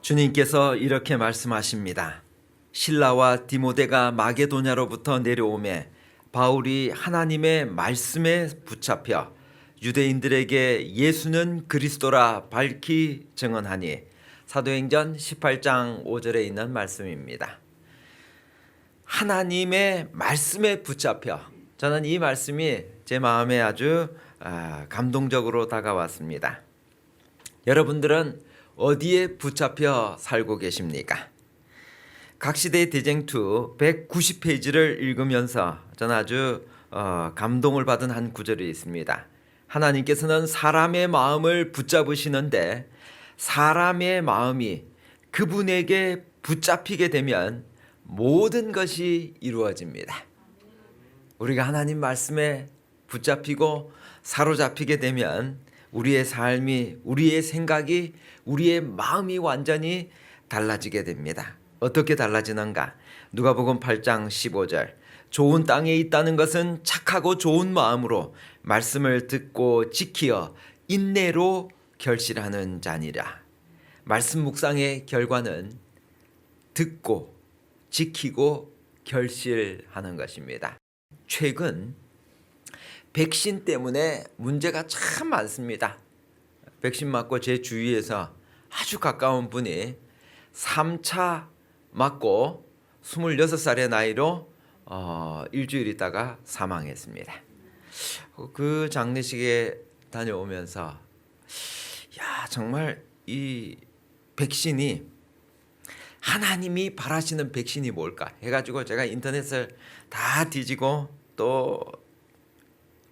주님께서 이렇게 말씀하십니다. 실라와 디모데가 마게도냐로부터 내려오매 바울이 하나님의 말씀에 붙잡혀 유대인들에게 예수는 그리스도라 밝히 증언하니, 사도행전 18장 5절에 있는 말씀입니다. 하나님의 말씀에 붙잡혀, 저는 이 말씀이 제 마음에 아주 감동적으로 다가왔습니다. 여러분들은 어디에 붙잡혀 살고 계십니까? 각 시대의 대쟁투 190페이지를 읽으면서 저는 아주 감동을 받은 한 구절이 있습니다. 하나님께서는 사람의 마음을 붙잡으시는데 사람의 마음이 그분에게 붙잡히게 되면 모든 것이 이루어집니다. 우리가 하나님 말씀에 붙잡히고 사로잡히게 되면 우리의 삶이, 우리의 생각이, 우리의 마음이 완전히 달라지게 됩니다. 어떻게 달라지는가? 누가복음 8장 15절. 좋은 땅에 있다는 것은 착하고 좋은 마음으로 말씀을 듣고 지키어 인내로 결실하는 자니라. 말씀 묵상의 결과는 듣고 지키고 결실하는 것입니다. 최근 백신 때문에 문제가 참 많습니다. 백신 맞고 제 주위에서 아주 가까운 분이 3차 맞고 26살의 나이로 일주일 있다가 사망했습니다. 그 장례식에 다녀오면서 정말 이 백신이, 하나님이 바라시는 백신이 뭘까 해가지고 제가 인터넷을 다 뒤지고 또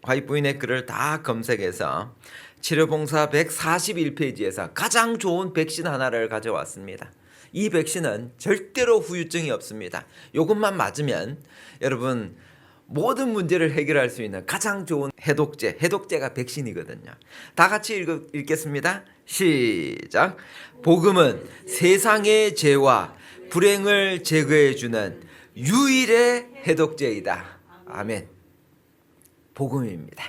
화이트부인의 글을 다 검색해서 치료봉사 141페이지에서 가장 좋은 백신 하나를 가져왔습니다. 이 백신은 절대로 후유증이 없습니다. 이것만 맞으면 여러분 모든 문제를 해결할 수 있는 가장 좋은 해독제가 백신이거든요. 다 같이 읽겠습니다. 시작. 복음은 세상의 죄와 불행을 제거해 주는 유일의 해독제이다. 아멘. 복음입니다.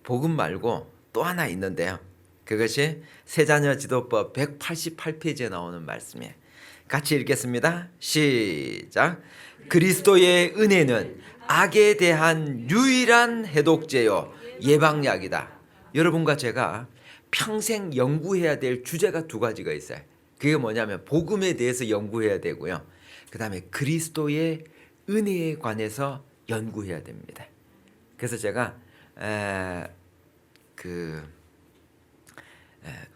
복음 말고 또 하나 있는데요. 그것이 세자녀 지도법 188페이지에 나오는 말씀이에요. 같이 읽겠습니다. 시작. 그리스도의 은혜는 악에 대한 유일한 해독제요 예방약이다. 여러분과 제가 평생 연구해야 될 주제가 두 가지가 있어요. 그게 뭐냐면 복음에 대해서 연구해야 되고요. 그 다음에 그리스도의 은혜에 관해서 연구해야 됩니다. 그래서 제가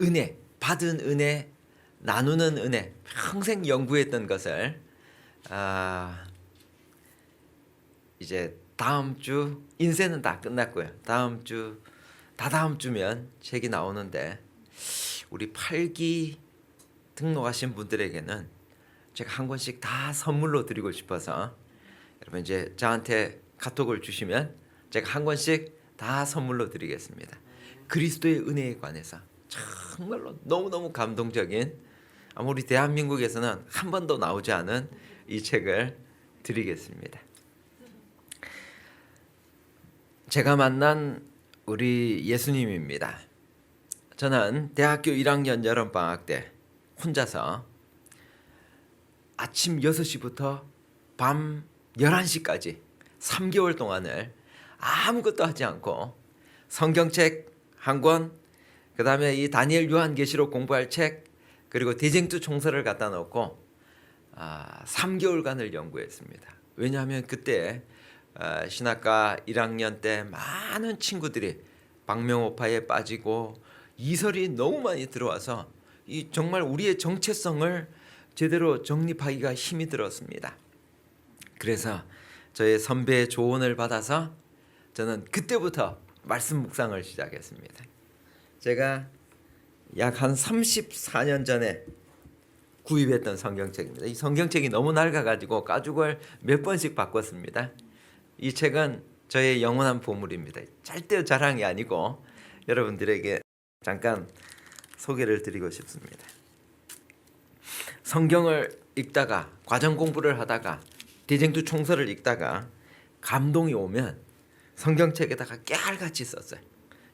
은혜, 받은 은혜, 나누는 은혜, 평생 연구했던 것을 이제 다음 주, 인쇄는 다 끝났고요. 다음 주면 책이 나오는데, 우리 8기 등록하신 분들에게는 제가 한 권씩 다 선물로 드리고 싶어서, 여러분 이제 저한테 카톡을 주시면 제가 한 권씩 다 선물로 드리겠습니다. 그리스도의 은혜에 관해서 정말로 너무너무 감동적인, 아마 우리 대한민국에서는 한 번도 나오지 않은 이 책을 드리겠습니다. 제가 만난 우리 예수님입니다. 저는 대학교 1학년 여름방학 때 혼자서 아침 6시부터 밤 11시까지 3개월 동안을 아무것도 하지 않고 성경책 한 권, 그 다음에 이 다니엘 요한계시록 공부할 책, 그리고 대쟁투 총서를 갖다 놓고 3개월간을 연구했습니다. 왜냐하면 그때 신학과 1학년 때 많은 친구들이 박명호파에 빠지고 이설이 너무 많이 들어와서 정말 우리의 정체성을 제대로 정립하기가 힘이 들었습니다. 그래서 저의 선배의 조언을 받아서 저는 그때부터 말씀 묵상을 시작했습니다. 제가 약 한 34년 전에 구입했던 성경책입니다. 이 성경책이 너무 낡아가지고 가죽을 몇 번씩 바꿨습니다. 이 책은 저의 영원한 보물입니다. 절대 자랑이 아니고 여러분들에게 잠깐 소개를 드리고 싶습니다. 성경을 읽다가, 과정 공부를 하다가, 대쟁투 총서를 읽다가 감동이 오면 성경책에다가 깨알같이 썼어요.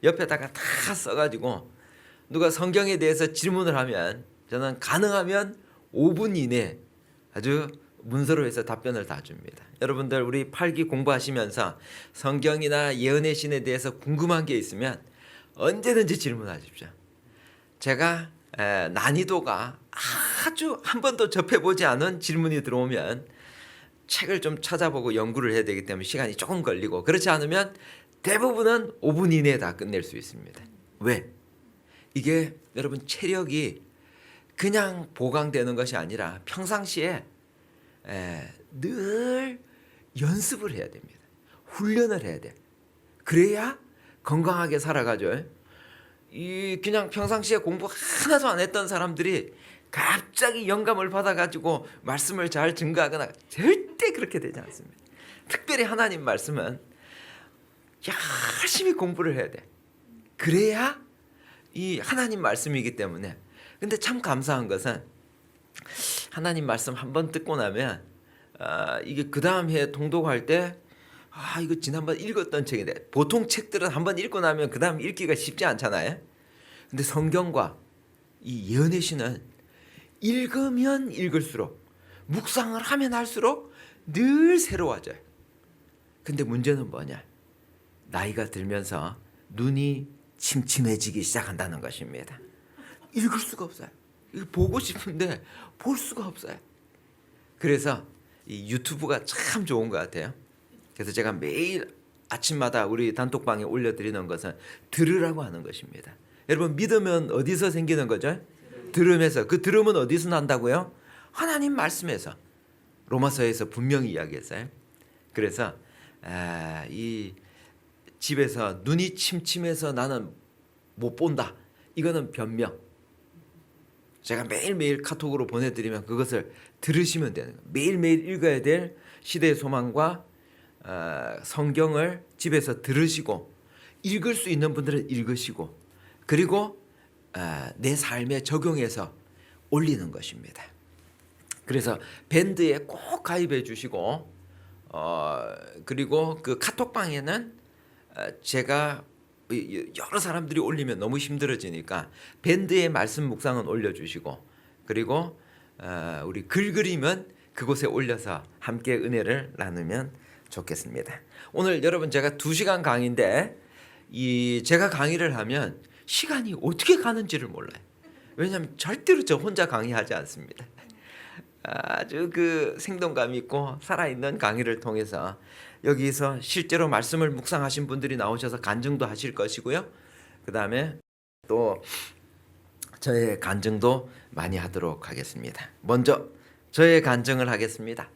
옆에다가 다 써가지고 누가 성경에 대해서 질문을 하면 저는 가능하면 5분 이내 아주 문서로 해서 답변을 다 줍니다. 여러분들 우리 8기 공부하시면서 성경이나 예언의 신에 대해서 궁금한 게 있으면 언제든지 질문하십시오. 제가 난이도가 아주 한 번도 접해보지 않은 질문이 들어오면 책을 좀 찾아보고 연구를 해야 되기 때문에 시간이 조금 걸리고, 그렇지 않으면 대부분은 5분 이내에 다 끝낼 수 있습니다. 왜? 이게 여러분 체력이 그냥 보강되는 것이 아니라 평상시에 늘 연습을 해야 됩니다. 훈련을 해야 돼. 그래야 건강하게 살아가죠. 이 그냥 평상시에 공부 하나도 안 했던 사람들이 갑자기 영감을 받아가지고 말씀을 잘 증거하거나 절대 그렇게 되지 않습니다. 특별히 하나님 말씀은 열심히 공부를 해야 돼. 그래야 이 하나님 말씀이기 때문에. 근데 참 감사한 것은 하나님 말씀 한번 듣고 나면 이게 그 다음 해에 통독할 때 이거 지난번 읽었던 책인데, 보통 책들은 한번 읽고 나면 그 다음 읽기가 쉽지 않잖아요. 근데 성경과 이 예언의 신은 읽으면 읽을수록, 묵상을 하면 할수록 늘 새로워져요. 근데 문제는 뭐냐? 나이가 들면서 눈이 침침해지기 시작한다는 것입니다. 읽을 수가 없어요. 이거 보고 싶은데 볼 수가 없어요. 그래서 이 유튜브가 참 좋은 것 같아요. 그래서 제가 매일 아침마다 우리 단톡방에 올려드리는 것은 들으라고 하는 것입니다. 여러분, 믿으면 어디서 생기는 거죠? 들음에서. 그 들음은 어디서 난다고요? 하나님 말씀에서. 로마서에서 분명히 이야기했어요. 그래서 이 집에서 눈이 침침해서 나는 못 본다, 이거는 변명. 제가 매일매일 카톡으로 보내드리면 그것을 들으시면 되는 거예요. 매일매일 읽어야 될 시대의 소망과 성경을 집에서 들으시고, 읽을 수 있는 분들은 읽으시고, 그리고 내 삶에 적용해서 올리는 것입니다. 그래서 밴드에 꼭 가입해 주시고, 그리고 그 카톡방에는 제가 여러 사람들이 올리면 너무 힘들어지니까 밴드의 말씀 묵상은 올려주시고, 그리고 우리 글 그림은 그곳에 올려서 함께 은혜를 나누면 좋겠습니다. 오늘 여러분 제가 2시간 강의인데 제가 강의를 하면 시간이 어떻게 가는지를 몰라요. 왜냐하면 절대로 저 혼자 강의하지 않습니다. 아주 그 생동감 있고 살아있는 강의를 통해서 여기서 실제로 말씀을 묵상하신 분들이 나오셔서 간증도 하실 것이고요. 그 다음에 또 저의 간증도 많이 하도록 하겠습니다. 먼저 저의 간증을 하겠습니다.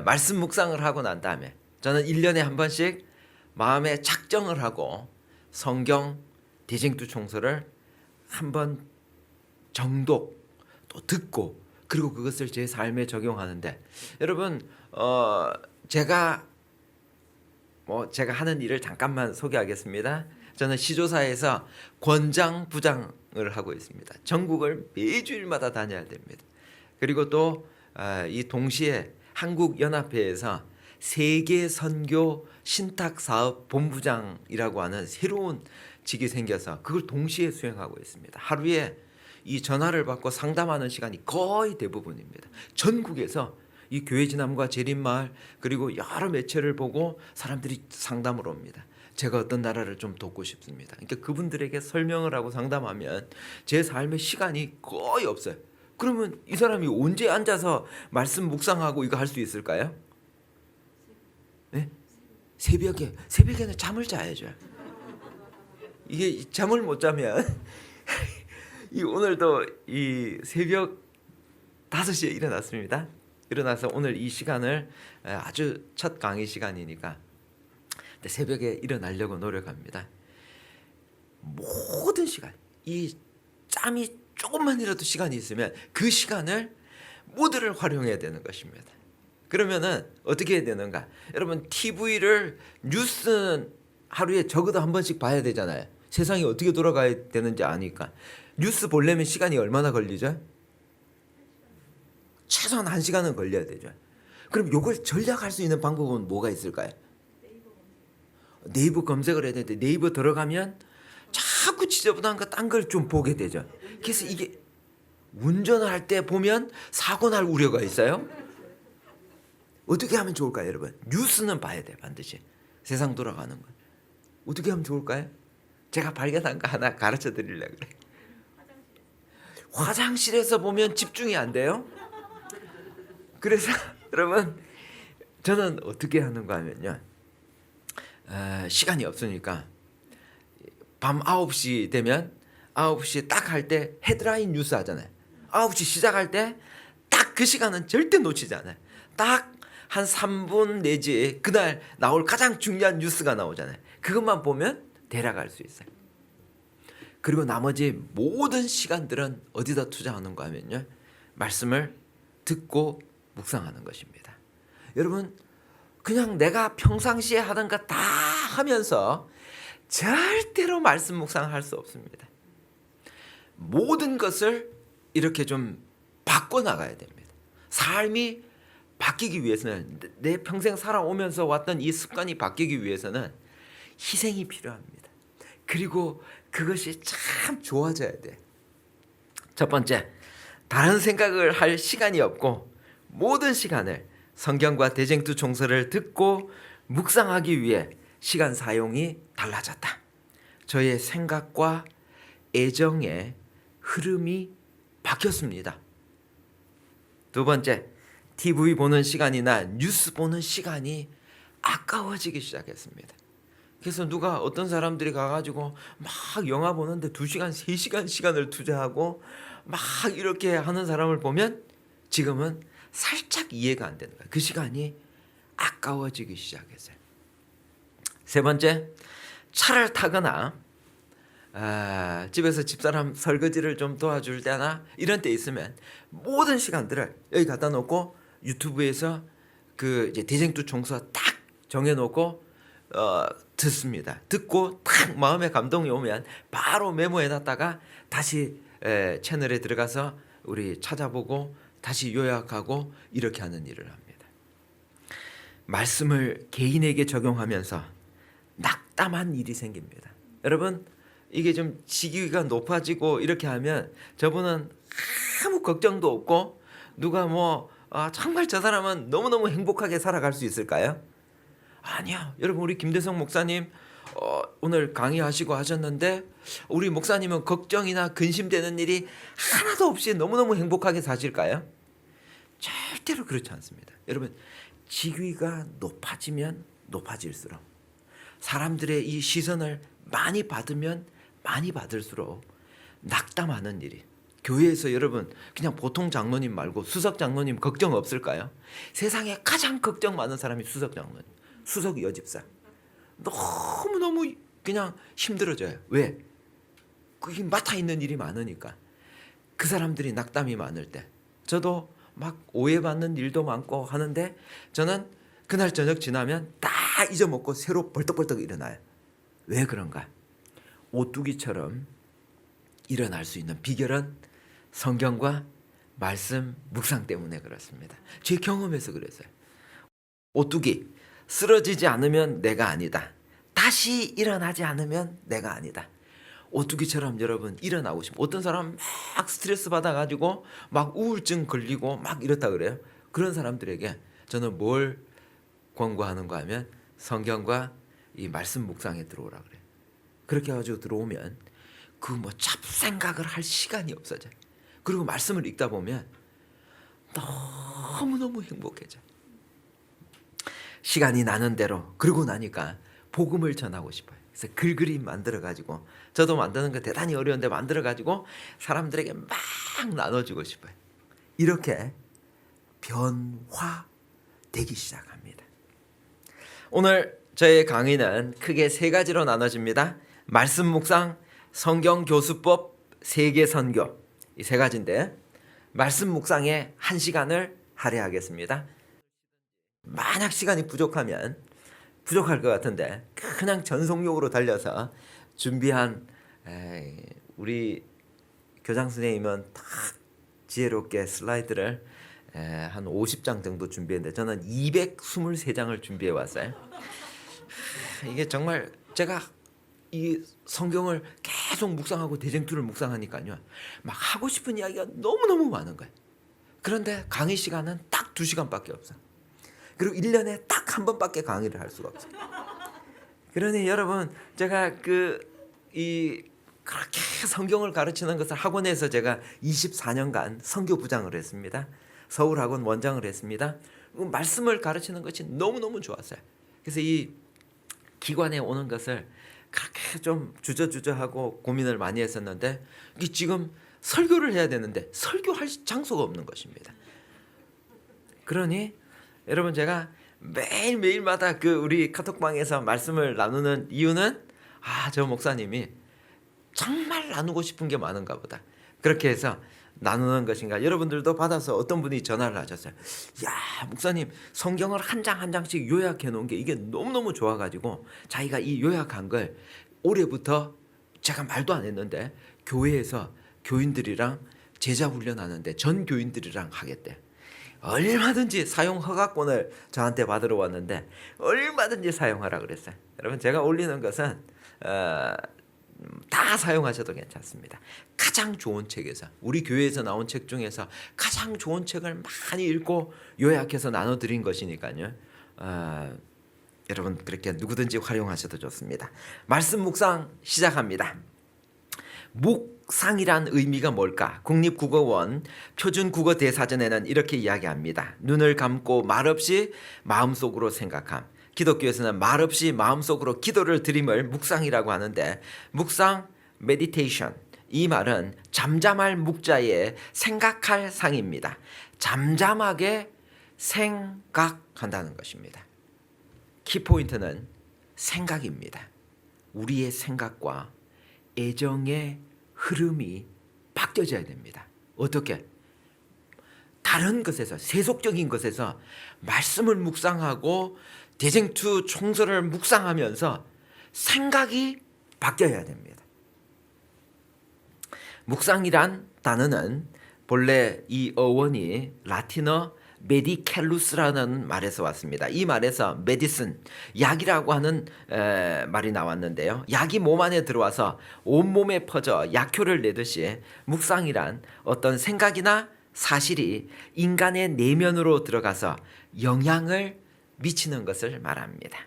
말씀 묵상을 하고 난 다음에 저는 1년에 한 번씩 마음에 작정을 하고 성경 대쟁투 총서를 한 번 정독 또 듣고, 그리고 그것을 제 삶에 적용하는데, 여러분 제가 하는 일을 잠깐만 소개하겠습니다. 저는 시조사에서 권장 부장을 하고 있습니다. 전국을 매주일마다 다녀야 됩니다. 그리고 또 이 동시에 한국연합회에서 세계 선교 신탁 사업 본부장이라고 하는 새로운 직이 생겨서 그걸 동시에 수행하고 있습니다. 하루에 이 전화를 받고 상담하는 시간이 거의 대부분입니다. 전국에서 이 교회 진암과 재림마을 그리고 여러 매체를 보고 사람들이 상담을 옵니다. 제가 어떤 나라를 좀 돕고 싶습니다. 그러니까 그분들에게 설명을 하고 상담하면 제 삶의 시간이 거의 없어요. 그러면 이 사람이 언제 앉아서 말씀 묵상하고 이거 할 수 있을까요? 네? 새벽에는 잠을 자야죠. 이게 잠을 못 자면 오늘도 이 새벽 5시에 일어났습니다. 일어나서 오늘 이 시간을 아주 첫 강의 시간이니까 새벽에 일어나려고 노력합니다. 모든 시간, 이 짬이 조금만이라도 시간이 있으면 그 시간을 모두를 활용해야 되는 것입니다. 그러면은 어떻게 해야 되는가? 여러분, TV를 뉴스는 하루에 적어도 한 번씩 봐야 되잖아요. 세상이 어떻게 돌아가야 되는지 아니까. 뉴스 보려면 시간이 얼마나 걸리죠? 최소한 1시간은 걸려야 되죠. 그럼 이걸 전략할 수 있는 방법은 뭐가 있을까요? 네이버 검색을 해야 되는데 네이버 들어가면 자꾸 지저분한 거 딴 걸 좀 보게 되죠. 그래서 이게 운전을 할 때 보면 사고 날 우려가 있어요. 어떻게 하면 좋을까요, 여러분? 뉴스는 봐야 돼, 반드시. 세상 돌아가는 건. 어떻게 하면 좋을까요? 제가 발견한 거 하나 가르쳐 드리려고 그래. 화장실에서 보면 집중이 안 돼요. 그래서 여러분, 저는 어떻게 하는가 하면요. 시간이 없으니까 밤 9시 되면 9시 딱 할 때 헤드라인 뉴스 하잖아요. 9시 시작할 때 딱 그 시간은 절대 놓치지 않아요. 딱 한 3분 내지 그날 나올 가장 중요한 뉴스가 나오잖아요. 그것만 보면 대략 알 수 있어요. 그리고 나머지 모든 시간들은 어디다 투자하는가 하면요. 말씀을 듣고 묵상하는 것입니다. 여러분, 그냥 내가 평상시에 하던 거 다 하면서 절대로 말씀 묵상할 수 없습니다. 모든 것을 이렇게 좀 바꿔나가야 됩니다. 삶이 바뀌기 위해서는, 내 평생 살아오면서 왔던 이 습관이 바뀌기 위해서는 희생이 필요합니다. 그리고 그것이 참 좋아져야 돼. 첫 번째, 다른 생각을 할 시간이 없고 모든 시간을 성경과 대쟁투 총서를 듣고 묵상하기 위해 시간 사용이 달라졌다. 저의 생각과 애정의 흐름이 바뀌었습니다. 두 번째, TV 보는 시간이나 뉴스 보는 시간이 아까워지기 시작했습니다. 그래서 누가 어떤 사람들이 가가지고 막 영화 보는데 2시간, 3시간 시간을 투자하고 막 이렇게 하는 사람을 보면 지금은 살짝 이해가 안 되는 거예요. 그 시간이 아까워지기 시작했어요. 세 번째, 차를 타거나 집에서 집사람 설거지를 좀 도와줄 때나 이런 때 있으면 모든 시간들을 여기 갖다 놓고 유튜브에서 그 이제 대쟁투 총서 딱 정해놓고 듣습니다. 듣고 딱 마음에 감동이 오면 바로 메모해놨다가 다시 채널에 들어가서 우리 찾아보고 다시 요약하고 이렇게 하는 일을 합니다. 말씀을 개인에게 적용하면서 낙담한 일이 생깁니다. 여러분, 이게 좀 직위가 높아지고 이렇게 하면 저분은 아무 걱정도 없고 누가 정말 저 사람은 너무너무 행복하게 살아갈 수 있을까요? 아니요. 여러분, 우리 김대성 목사님 오늘 강의하시고 하셨는데 우리 목사님은 걱정이나 근심되는 일이 하나도 없이 너무너무 행복하게 사실까요? 절대로 그렇지 않습니다. 여러분, 직위가 높아지면 높아질수록 사람들의 이 시선을 많이 받으면 많이 받을수록 낙담하는 일이, 교회에서 여러분 그냥 보통 장로님 말고 수석 장로님 걱정 없을까요? 세상에 가장 걱정 많은 사람이 수석 장로님, 수석 여집사. 너무너무 그냥 힘들어져요. 왜? 그게 맡아 있는 일이 많으니까. 그 사람들이 낙담이 많을 때 저도 막 오해받는 일도 많고 하는데 저는 그날 저녁 지나면 다 잊어먹고 새로 벌떡벌떡 일어나요. 왜 그런가? 오뚜기처럼 일어날 수 있는 비결은 성경과 말씀 묵상 때문에 그렇습니다. 제 경험에서 그랬어요. 오뚜기, 쓰러지지 않으면 내가 아니다. 다시 일어나지 않으면 내가 아니다. 오뚜기처럼 여러분 일어나고 싶어. 어떤 사람 막 스트레스 받아가지고 막 우울증 걸리고 막 이렇다 그래요. 그런 사람들에게 저는 뭘 권고하는가 하면 성경과 이 말씀 묵상에 들어오라 그래요. 그렇게 해가지고 들어오면 그 잡생각을 할 시간이 없어져요. 그리고 말씀을 읽다 보면 너무너무 행복해져요. 시간이 나는 대로 그러고 나니까 복음을 전하고 싶어요. 그래서 글그림 만들어가지고, 저도 만드는 거 대단히 어려운데 만들어가지고 사람들에게 막 나눠주고 싶어요. 이렇게 변화되기 시작합니다. 오늘 저의 강의는 크게 3가지로 나눠집니다. 말씀 묵상, 성경 교수법, 세계 선교, 이 3가지인데 말씀 묵상에 1시간을 할애하겠습니다. 만약 시간이 부족하면, 부족할 것 같은데 그냥 전속력으로 달려서 준비한 우리 교장 선생님은 딱 지혜롭게 슬라이드를 한 50장 정도 준비했는데 저는 223장을 준비해 왔어요. 이게 정말 제가 이 성경을 계속 묵상하고 대쟁투를 묵상하니까요. 막 하고 싶은 이야기가 너무너무 많은 거예요. 그런데 강의 시간은 딱 2시간밖에 없어. 그리고 1년에 딱 한 번밖에 강의를 할 수가 없어요. 그러니 여러분, 제가 그렇게 성경을 가르치는 것을 학원에서 제가 24년간 선교부장을 했습니다. 서울학원 원장을 했습니다. 말씀을 가르치는 것이 너무너무 좋았어요. 그래서 이 기관에 오는 것을 그렇게 좀 주저주저하고 고민을 많이 했었는데, 이게 지금 설교를 해야 되는데 설교할 장소가 없는 것입니다. 그러니 여러분, 제가 매일매일마다 우리 카톡방에서 말씀을 나누는 이유는 저 목사님이 정말 나누고 싶은 게 많은가 보다, 그렇게 해서 나누는 것인가. 여러분들도 받아서 어떤 분이 전화를 하셨어요. 야, 목사님, 성경을 한 장 한 장씩 요약해 놓은 게 이게 너무너무 좋아가지고 자기가 이 요약한 걸 올해부터, 제가 말도 안 했는데, 교회에서 교인들이랑 제자 훈련하는데 전 교인들이랑 하겠대. 얼마든지 사용 허가권을 저한테 받으러 왔는데 얼마든지 사용하라 그랬어요. 여러분, 제가 올리는 것은 다 사용하셔도 괜찮습니다. 가장 좋은 책에서, 우리 교회에서 나온 책 중에서 가장 좋은 책을 많이 읽고 요약해서 나눠드린 것이니까요. 여러분, 그렇게 누구든지 활용하셔도 좋습니다. 말씀 묵상 시작합니다. 묵상이란 의미가 뭘까? 국립국어원 표준국어 대사전에는 이렇게 이야기합니다. 눈을 감고 말없이 마음속으로 생각함. 기독교에서는 말없이 마음속으로 기도를 드림을 묵상이라고 하는데, 묵상, 메디테이션, 이 말은 잠잠할 묵자의 생각할 상입니다. 잠잠하게 생각한다는 것입니다. 키포인트는 생각입니다. 우리의 생각과 애정의 흐름이 바뀌어져야 됩니다. 어떻게? 다른 것에서, 세속적인 것에서 말씀을 묵상하고 대쟁투 총서를 묵상하면서 생각이 바뀌어야 됩니다. 묵상이란 단어는 본래 이 어원이 라틴어 메디켈루스라는 말에서 왔습니다. 이 말에서 메디슨, 약이라고 하는 말이 나왔는데요. 약이 몸 안에 들어와서 온몸에 퍼져 약효를 내듯이 묵상이란 어떤 생각이나 사실이 인간의 내면으로 들어가서 영향을 미치는 것을 말합니다.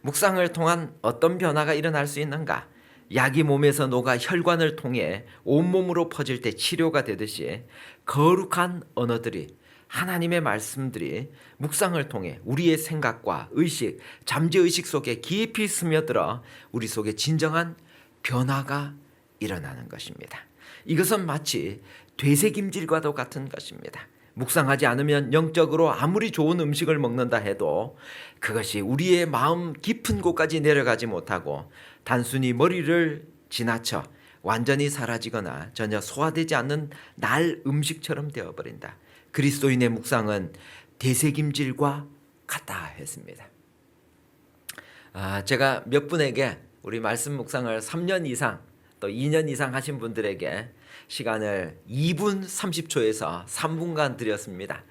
묵상을 통한 어떤 변화가 일어날 수 있는가? 약이 몸에서 녹아 혈관을 통해 온몸으로 퍼질 때 치료가 되듯이 거룩한 언어들이, 하나님의 말씀들이 묵상을 통해 우리의 생각과 의식, 잠재의식 속에 깊이 스며들어 우리 속에 진정한 변화가 일어나는 것입니다. 이것은 마치 되새김질과도 같은 것입니다. 묵상하지 않으면 영적으로 아무리 좋은 음식을 먹는다 해도 그것이 우리의 마음 깊은 곳까지 내려가지 못하고 단순히 머리를 지나쳐 완전히 사라지거나 전혀 소화되지 않는 날 음식처럼 되어버린다. 그리스도인의 묵상은 되새김질과 같다 했습니다. 제가 몇 분에게 우리 말씀 묵상을 3년 이상 또 2년 이상 하신 분들에게 시간을 2분 30초에서 3분간 드렸습니다.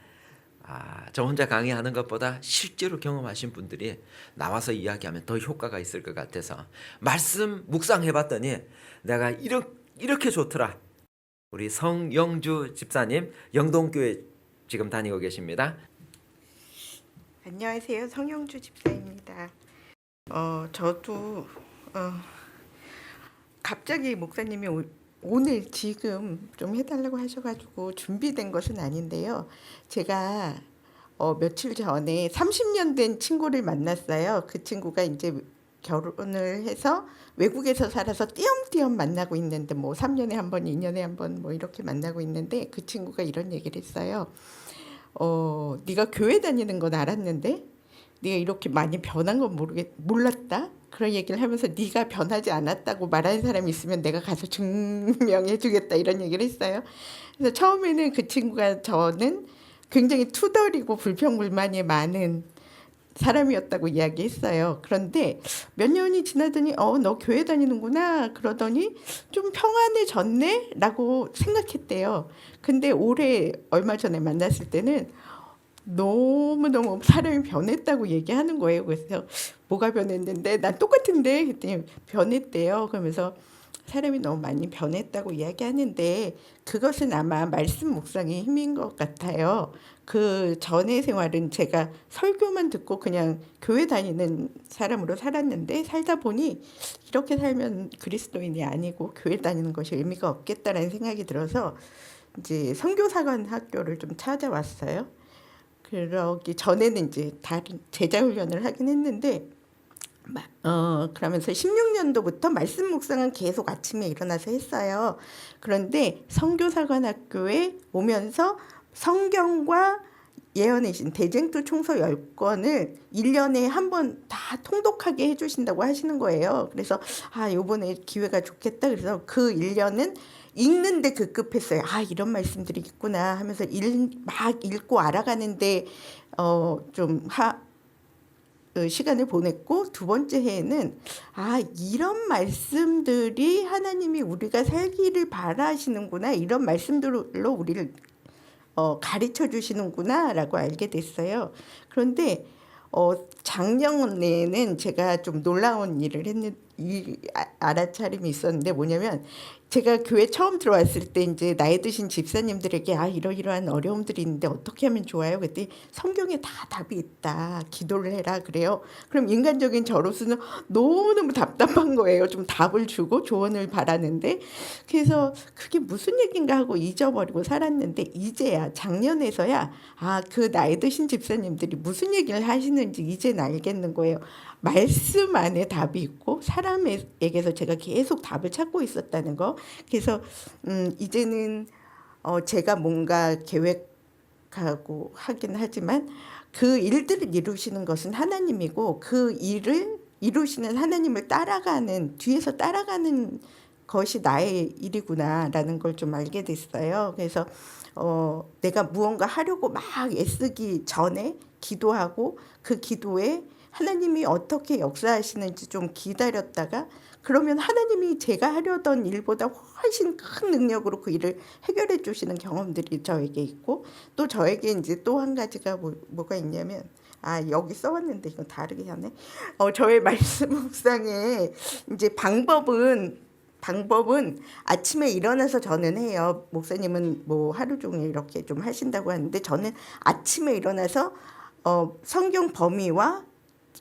저 혼자 강의하는 것보다 실제로 경험하신 분들이 나와서 이야기하면 더 효과가 있을 것 같아서 말씀 묵상해봤더니 내가 이렇게 좋더라. 우리 성영주 집사님, 영동교회 지금 다니고 계십니다. 안녕하세요, 성영주 집사입니다. 저도 갑자기 목사님이 오늘 지금 좀 해달라고 하셔가지고 준비된 것은 아닌데요. 제가 며칠 전에 30년 된 친구를 만났어요. 그 친구가 이제 결혼을 해서 외국에서 살아서 띄엄띄엄 만나고 있는데, 뭐 3년에 한 번, 2년에 한 번 뭐 이렇게 만나고 있는데, 그 친구가 이런 얘기를 했어요. 네가 교회 다니는 건 알았는데 네가 이렇게 많이 변한 건 몰랐다. 그런 얘기를 하면서 네가 변하지 않았다고 말하는 사람이 있으면 내가 가서 증명해 주겠다, 이런 얘기를 했어요. 그래서 처음에는 그 친구가 저는 굉장히 투덜이고 불평불만이 많은 사람이었다고 이야기했어요. 그런데 몇 년이 지나더니 너 교회 다니는구나 그러더니 좀 평안해졌네 라고 생각했대요. 근데 올해 얼마 전에 만났을 때는 너무너무 사람이 변했다고 얘기하는 거예요. 그래서 뭐가 변했는데 난 똑같은데 그랬더니 변했대요. 그러면서 사람이 너무 많이 변했다고 이야기하는데 그것은 아마 말씀 묵상의 힘인 것 같아요. 그 전의 생활은 제가 설교만 듣고 그냥 교회 다니는 사람으로 살았는데 살다 보니 이렇게 살면 그리스도인이 아니고 교회 다니는 것이 의미가 없겠다라는 생각이 들어서 이제 선교사관 학교를 좀 찾아왔어요. 그러기 전에는 이제 다른 제자 훈련을 하긴 했는데 그러면서 16년도부터 말씀 묵상은 계속 아침에 일어나서 했어요. 그런데 선교사관학교에 오면서 성경과 예언의 신 대쟁투 총서 10권을 1년에 한 번 다 통독하게 해주신다고 하시는 거예요. 그래서 요번에 기회가 좋겠다. 그래서 그 1년은 읽는데 급급했어요. 이런 말씀들이 있구나 하면서 막 읽고 알아가는데 좀 그 시간을 보냈고, 두 번째 해에는 이런 말씀들이 하나님이 우리가 살기를 바라시는구나, 이런 말씀들로 우리를 가르쳐 주시는구나라고 알게 됐어요. 그런데 작년에는 제가 좀 놀라운 일을 알아차림이 있었는데, 뭐냐면 제가 교회 처음 들어왔을 때 이제 나이 드신 집사님들에게 이러이러한 어려움들이 있는데 어떻게 하면 좋아요? 그랬더니 성경에 다 답이 있다. 기도를 해라 그래요. 그럼 인간적인 저로서는 너무너무 답답한 거예요. 좀 답을 주고 조언을 바라는데, 그래서 그게 무슨 얘기인가 하고 잊어버리고 살았는데, 이제야 작년에서야 그 나이 드신 집사님들이 무슨 얘기를 하시는지 이제는 알겠는 거예요. 말씀 안에 답이 있고 사람에게서 제가 계속 답을 찾고 있었다는 거. 그래서 이제는 제가 뭔가 계획하고 하긴 하지만 그 일들을 이루시는 것은 하나님이고, 그 일을 이루시는 하나님을 뒤에서 따라가는 것이 나의 일이구나라는 걸 좀 알게 됐어요. 그래서 내가 무언가 하려고 막 애쓰기 전에 기도하고, 그 기도에 하나님이 어떻게 역사하시는지 좀 기다렸다가, 그러면 하나님이 제가 하려던 일보다 훨씬 큰 능력으로 그 일을 해결해 주시는 경험들이 저에게 있고, 또 저에게 이제 또 한 가지가 뭐가 있냐면, 여기 써왔는데 이건 다르게 하네. 저의 말씀 묵상에 이제 방법은 아침에 일어나서 저는 해요. 목사님은 뭐 하루 종일 이렇게 좀 하신다고 하는데, 저는 아침에 일어나서 성경 범위와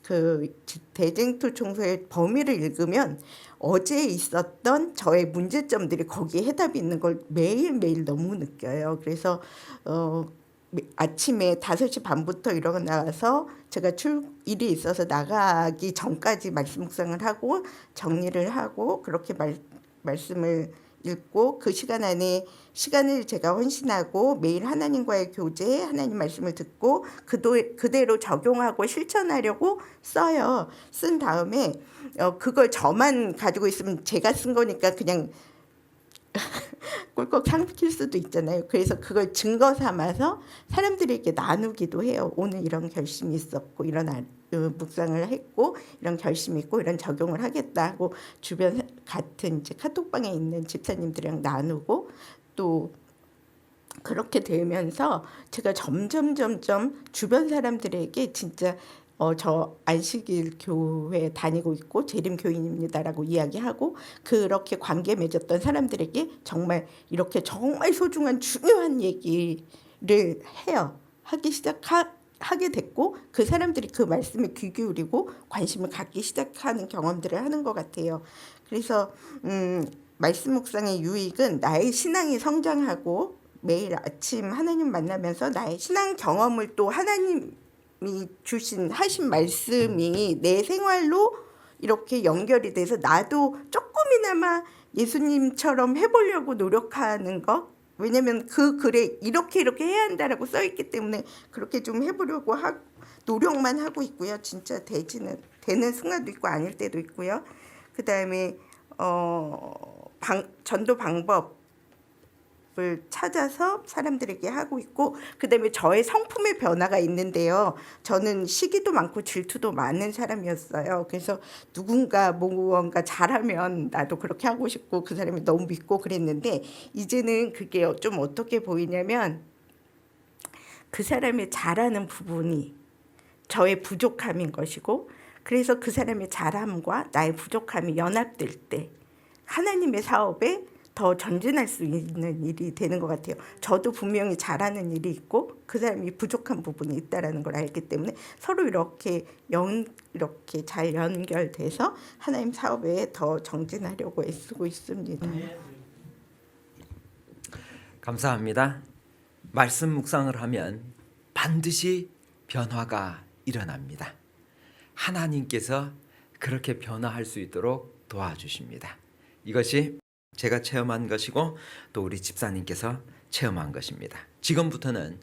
그 대쟁투 총서의 범위를 읽으면 어제 있었던 저의 문제점들이 거기에 해답이 있는 걸 매일매일 너무 느껴요. 그래서 아침에 5시 반부터 일어나서 제가 일이 있어서 나가기 전까지 말씀 묵상을 하고 정리를 하고, 그렇게 말씀을 읽고, 그 시간 안에 시간을 제가 헌신하고 매일 하나님과의 교제, 하나님 말씀을 듣고 그대로 적용하고 실천하려고 써요. 쓴 다음에 그걸 저만 가지고 있으면 제가 쓴 거니까 그냥 꿀꺽 삼킬 수도 있잖아요. 그래서 그걸 증거 삼아서 사람들에게 나누기도 해요. 오늘 이런 결심이 있었고, 이런 묵상을 했고, 이런 결심이 있고, 이런 적용을 하겠다 하고 주변 같은 이제 카톡방에 있는 집사님들이랑 나누고, 또 그렇게 되면서 제가 점점 주변 사람들에게 진짜 저 안식일 교회 다니고 있고 재림 교인입니다라고 이야기하고, 그렇게 관계 맺었던 사람들에게 정말 이렇게 정말 소중한 중요한 얘기를 하게 됐고, 그 사람들이 그 말씀에 귀 기울이고 관심을 갖기 시작하는 경험들을 하는 것 같아요. 그래서 말씀 묵상의 유익은 나의 신앙이 성장하고, 매일 아침 하나님 만나면서 나의 신앙 경험을 또 하나님이 하신 말씀이 내 생활로 이렇게 연결이 돼서 나도 조금이나마 예수님처럼 해보려고 노력하는 것. 왜냐면 그 글에 이렇게 해야 한다라고 써있기 때문에 그렇게 좀 해보려고 노력만 하고 있고요. 진짜 되는 순간도 있고 아닐 때도 있고요. 그 다음에 전도 방법을 찾아서 사람들에게 하고 있고, 그 다음에 저의 성품의 변화가 있는데요. 저는 시기도 많고 질투도 많은 사람이었어요. 그래서 누군가 무언가 잘하면 나도 그렇게 하고 싶고 그 사람이 너무 믿고 그랬는데, 이제는 그게 좀 어떻게 보이냐면, 그 사람의 잘하는 부분이 저의 부족함인 것이고, 그래서 그 사람의 잘함과 나의 부족함이 연합될 때 하나님의 사업에 더 전진할 수 있는 일이 되는 것 같아요. 저도 분명히 잘하는 일이 있고 그 사람이 부족한 부분이 있다라는 걸 알기 때문에 서로 이렇게 잘 연결돼서 하나님 사업에 더 정진하려고 애쓰고 있습니다. 감사합니다. 말씀 묵상을 하면 반드시 변화가 일어납니다. 하나님께서 그렇게 변화할 수 있도록 도와주십니다. 이것이 제가 체험한 것이고 또 우리 집사님께서 체험한 것입니다. 지금부터는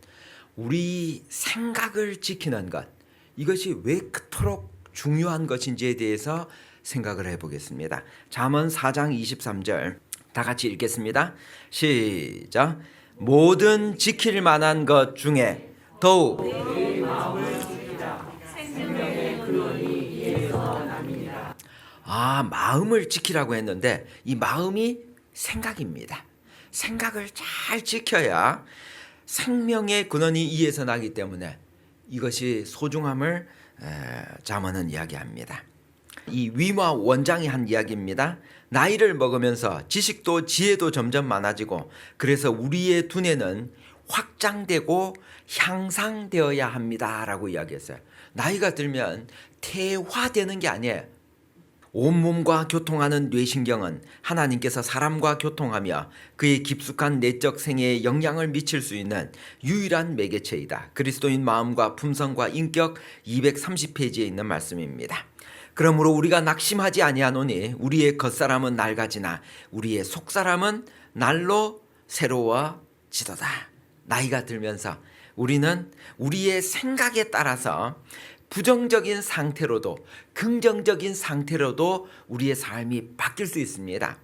우리 생각을 지키는 것, 이것이 왜 그토록 중요한 것인지에 대해서 생각을 해보겠습니다. 잠언 4장 23절 다 같이 읽겠습니다. 시작. 모든 지킬 만한 것 중에 더욱 마음을 지키라고 했는데 이 마음이 생각입니다. 생각을 잘 지켜야 생명의 근원이 이에서 나기 때문에 이것이 소중함을 잠언은 이야기합니다. 이 위마 원장이 한 이야기입니다. 나이를 먹으면서 지식도 지혜도 점점 많아지고 그래서 우리의 두뇌는 확장되고 향상되어야 합니다라고 이야기했어요. 나이가 들면 퇴화되는 게 아니에요. 온몸과 교통하는 뇌신경은 하나님께서 사람과 교통하며 그의 깊숙한 내적 생애에 영향을 미칠 수 있는 유일한 매개체이다. 그리스도인 마음과 품성과 인격 230페이지에 있는 말씀입니다. 그러므로 우리가 낙심하지 아니하노니 우리의 겉사람은 낡아지나 우리의 속사람은 날로 새로워지도다. 나이가 들면서 우리는 우리의 생각에 따라서 부정적인 상태로도 긍정적인 상태로도 우리의 삶이 바뀔 수 있습니다.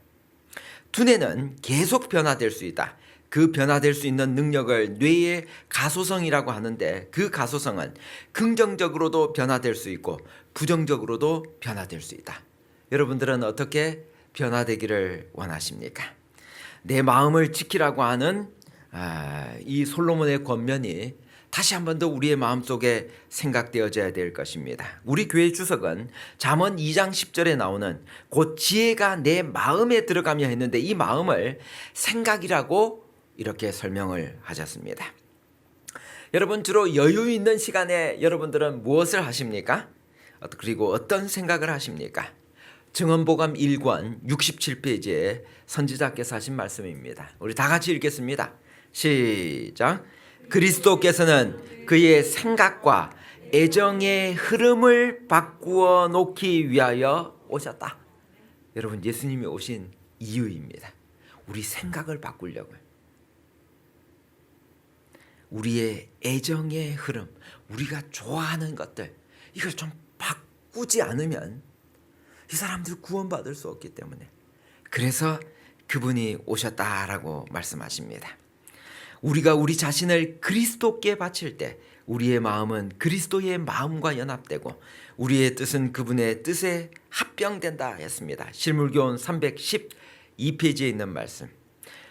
두뇌는 계속 변화될 수 있다. 그 변화될 수 있는 능력을 뇌의 가소성이라고 하는데 그 가소성은 긍정적으로도 변화될 수 있고 부정적으로도 변화될 수 있다. 여러분들은 어떻게 변화되기를 원하십니까? 내 마음을 지키라고 하는 이 솔로몬의 권면이 다시 한 번 더 우리의 마음속에 생각되어져야 될 것입니다. 우리 교회 주석은 잠언 2장 10절에 나오는 곧 지혜가 내 마음에 들어가며 했는데 이 마음을 생각이라고 이렇게 설명을 하셨습니다. 여러분 주로 여유 있는 시간에 여러분들은 무엇을 하십니까? 그리고 어떤 생각을 하십니까? 증언보감 1권 67페이지에 선지자께서 하신 말씀입니다. 우리 다 같이 읽겠습니다. 시작. 그리스도께서는 그의 생각과 애정의 흐름을 바꾸어 놓기 위하여 오셨다. 여러분 예수님이 오신 이유입니다. 우리 생각을 바꾸려고요. 우리의 애정의 흐름, 우리가 좋아하는 것들 이걸 좀 바꾸지 않으면 이 사람들 구원받을 수 없기 때문에 그래서 그분이 오셨다라고 말씀하십니다. 우리가 우리 자신을 그리스도께 바칠 때 우리의 마음은 그리스도의 마음과 연합되고 우리의 뜻은 그분의 뜻에 합병된다 했습니다. 실물교훈 312페이지에 있는 말씀.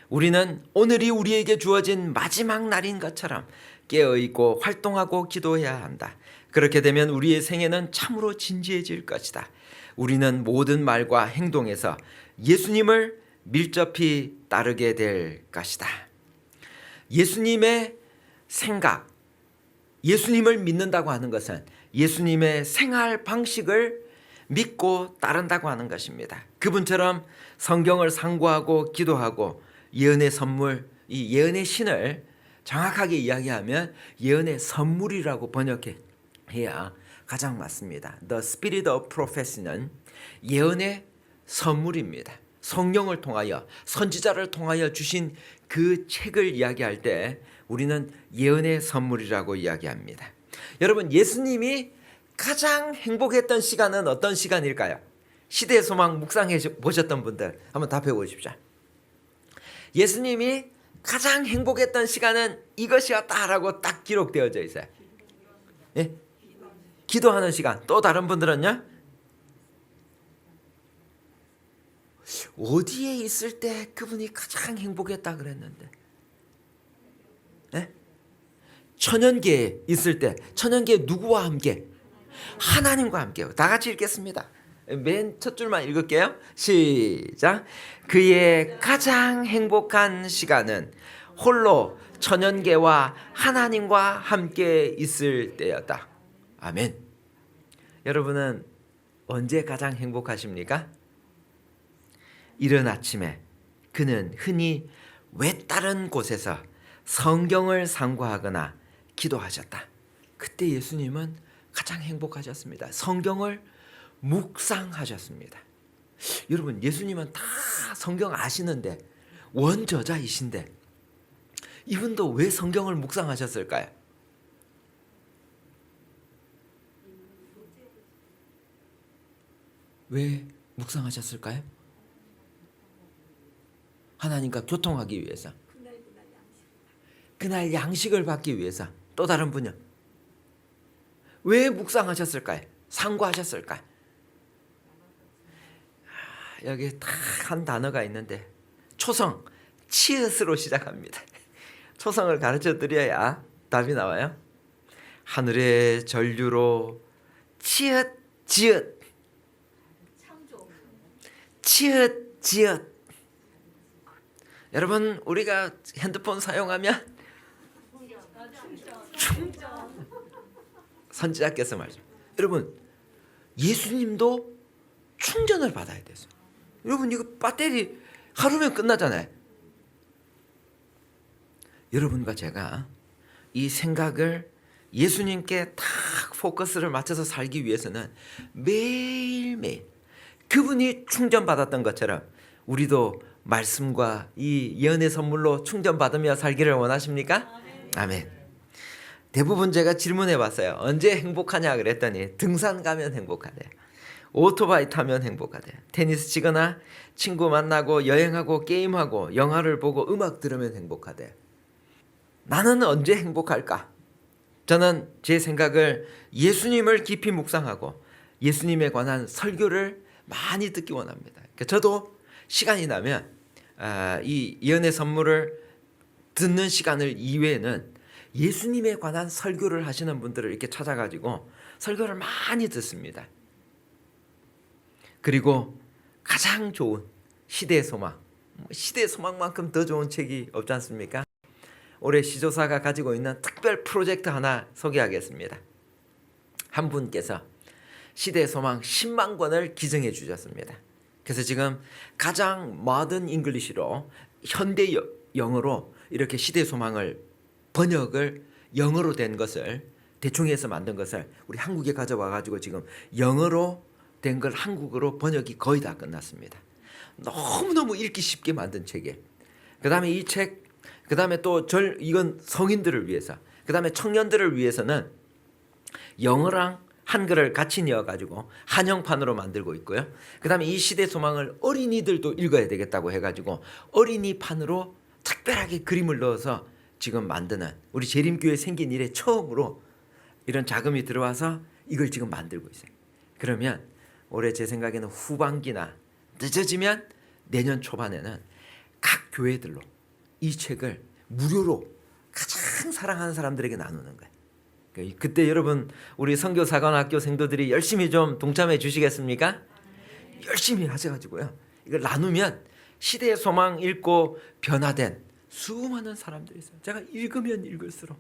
우리는 오늘이 우리에게 주어진 마지막 날인 것처럼 깨어있고 활동하고 기도해야 한다. 그렇게 되면 우리의 생애는 참으로 진지해질 것이다. 우리는 모든 말과 행동에서 예수님을 밀접히 따르게 될 것이다. 예수님의 생각, 예수님을 믿는다고 하는 것은 예수님의 생활 방식을 믿고 따른다고 하는 것입니다. 그분처럼 성경을 상고하고 기도하고 예언의 선물, 이 예언의 신을 정확하게 이야기하면 예언의 선물이라고 번역해야 가장 맞습니다. The Spirit of Prophecy는 예언의 선물입니다. 성령을 통하여 선지자를 통하여 주신 그 책을 이야기할 때 우리는 예언의 선물이라고 이야기합니다. 여러분 예수님이 가장 행복했던 시간은 어떤 시간일까요? 시대의 소망 묵상해 보셨던 분들 한번 답해 보십시오. 예수님이 가장 행복했던 시간은 이것이었다라고 딱 기록되어져 있어요. 예? 기도하는 시간. 또 다른 분들은요? 어디에 있을 때 그분이 가장 행복했다 그랬는데? 예? 천연계에 있을 때 천연계 누구와 함께? 하나님과 함께요. 다 같이 읽겠습니다. 맨 첫 줄만 읽을게요. 시작. 그의 가장 행복한 시간은 홀로 천연계와 하나님과 함께 있을 때였다. 아멘. 여러분은 언제 가장 행복하십니까? 이른 아침에 그는 흔히 외다른 곳에서 성경을 상고하거나 기도하셨다. 그때 예수님은 가장 행복하셨습니다. 성경을 묵상하셨습니다. 여러분, 예수님은 다 성경 아시는데 원저자이신데 이분도 왜 성경을 묵상하셨을까요? 왜 묵상하셨을까요? 하나님과 교통하기 위해서. 그날 양식을 받기 위해서. 또 다른 분요. 왜 묵상하셨을까요? 상고하셨을까요? 여기 딱 한 단어가 있는데 초성, 치읓으로 시작합니다. 초성을 가르쳐 드려야 답이 나와요. 하늘의 전류로 치읓, 지읒, 치읓, 지읒. 여러분, 우리가 핸드폰 사용하면 선지자께서 말씀. 여러분, 예수님도 충전을 받아야 돼서. 여러분, 이거 배터리 하루면 끝나잖아요. 여러분과 제가 이 생각을 예수님께 딱 포커스를 맞춰서 살기 위해서는 매일매일 그분이 충전받았던 것처럼 우리도 말씀과 이 예언의 선물로 충전받으며 살기를 원하십니까? 아멘. 대부분 제가 질문해 봤어요. 언제 행복하냐 그랬더니 등산 가면 행복하대요. 오토바이 타면 행복하대요. 테니스 치거나 친구 만나고 여행하고 게임하고 영화를 보고 음악 들으면 행복하대요. 나는 언제 행복할까? 저는 제 생각을 예수님을 깊이 묵상하고 예수님에 관한 설교를 많이 듣기 원합니다. 그러니까 저도 시간이 나면 이 예언의 선물을 듣는 시간을 이외에는 예수님에 관한 설교를 하시는 분들을 이렇게 찾아가지고 설교를 많이 듣습니다. 그리고 가장 좋은 시대의 소망, 시대의 소망만큼 더 좋은 책이 없지 않습니까? 올해 시조사가 가지고 있는 특별 프로젝트 하나 소개하겠습니다. 한 분께서 시대의 소망 10만 권을 기증해 주셨습니다. 그래서 지금 가장 모던 잉글리시로 현대 영어로 이렇게 시대의 소망을 번역을 영어로 된 것을 대충 해서 만든 것을 우리 한국에 가져와 가지고 지금 영어로 된 걸 한국어로 번역이 거의 다 끝났습니다. 너무너무 읽기 쉽게 만든 책이에요. 그다음에 이 책, 그다음에 또 이건 성인들을 위해서, 그다음에 청년들을 위해서는 영어랑 한글을 같이 넣어 가지고 한영판으로 만들고 있고요. 그다음에 이 시대 소망을 어린이들도 읽어야 되겠다고 해 가지고 어린이판으로 특별하게 그림을 넣어서 지금 만드는, 우리 재림교회 생긴 이래 처음으로 이런 자금이 들어와서 이걸 지금 만들고 있어요. 그러면 올해 제 생각에는 후반기나 늦어지면 내년 초반에는 각 교회들로 이 책을 무료로 가장 사랑하는 사람들에게 나누는 거예요. 그때 여러분, 우리 선교사관학교 생도들이 열심히 좀 동참해 주시겠습니까? 열심히 하셔가지고요, 이걸 나누면 시대의 소망 읽고 변화된 수많은 사람들이 있어요. 제가 읽으면 읽을수록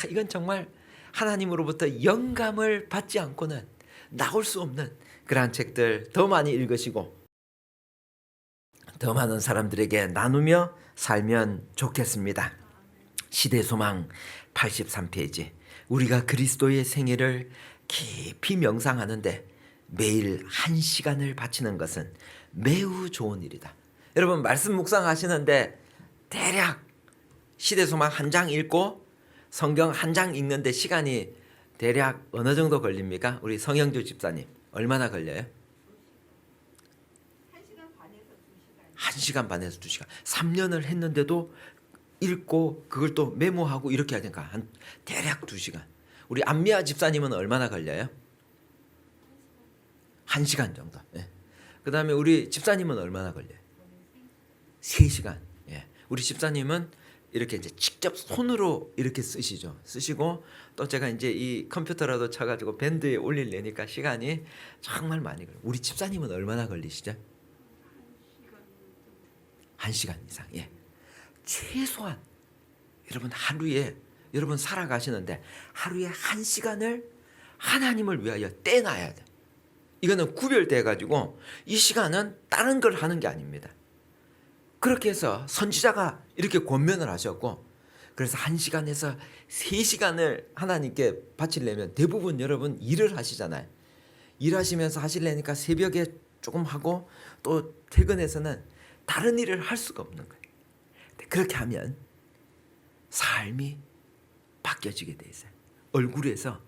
이건 정말 하나님으로부터 영감을 받지 않고는 나올 수 없는 그러한 책들 더 많이 읽으시고 더 많은 사람들에게 나누며 살면 좋겠습니다. 시대 소망 83페이지. 우리가 그리스도의 생애를 깊이 명상하는데 매일 1시간을 바치는 것은 매우 좋은 일이다. 여러분, 말씀 묵상하시는데 대략 시대 소망 한 장 읽고 성경 한 장 읽는데 시간이 대략 어느 정도 걸립니까? 우리 성영주 집사님 얼마나 걸려요? 1시간 반에서 2시간. 3년을 했는데도 읽고 그걸 또 메모하고 이렇게 해야 되니까 한 대략 2시간. 우리 안미아 집사님은 얼마나 걸려요? 1시간 정도. 예. 그 다음에 우리 집사님은 얼마나 걸려요? 3시간. 예. 우리 집사님은 이렇게 이제 직접 손으로 이렇게 쓰시죠. 쓰시고 또 제가 이제 이 컴퓨터라도 쳐가지고 밴드에 올리려니까 시간이 정말 많이 걸려요. 우리 집사님은 얼마나 걸리시죠? 1시간 이상. 예. 최소한 여러분 하루에 여러분 살아가시는데 하루에 1시간을 하나님을 위하여 떼놔야 돼. 이거는 구별돼 가지고 이 시간은 다른 걸 하는 게 아닙니다. 그렇게 해서 선지자가 이렇게 권면을 하셨고, 그래서 1시간에서 3시간을 하나님께 바치려면 대부분 여러분 일을 하시잖아요. 일하시면서 하시려니까 새벽에 조금 하고 또 퇴근해서는 다른 일을 할 수가 없는 거예요. 그렇게 하면 삶이 바뀌어지게 돼 있어요. 얼굴에서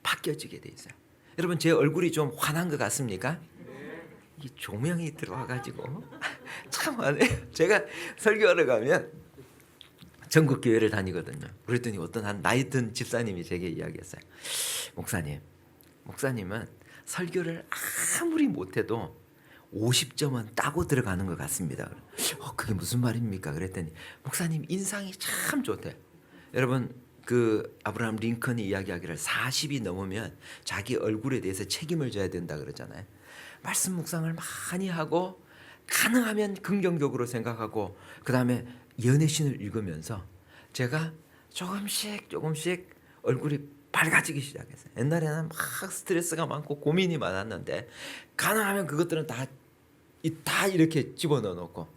바뀌어지게 돼 있어요. 여러분 제 얼굴이 좀 환한 것 같습니까? 이 조명이 들어와가지고 참 화내요. 제가 설교하러 가면 전국 교회를 다니거든요. 그랬더니 어떤 한 나이 든 집사님이 제게 이야기했어요. 목사님은 설교를 아무리 못해도 50점은 따고 들어가는 것 같습니다. 그게 무슨 말입니까? 그랬더니 목사님 인상이 참 좋대요. 여러분 그 아브라함 링컨이 이야기하기를 40이 넘으면 자기 얼굴에 대해서 책임을 져야 된다 그러잖아요. 말씀 묵상을 많이 하고 가능하면 긍정적으로 생각하고 그 다음에 연애신을 읽으면서 제가 조금씩 얼굴이 밝아지기 시작했어요. 옛날에는 막 스트레스가 많고 고민이 많았는데 가능하면 그것들은 다 이렇게 집어넣어 놓고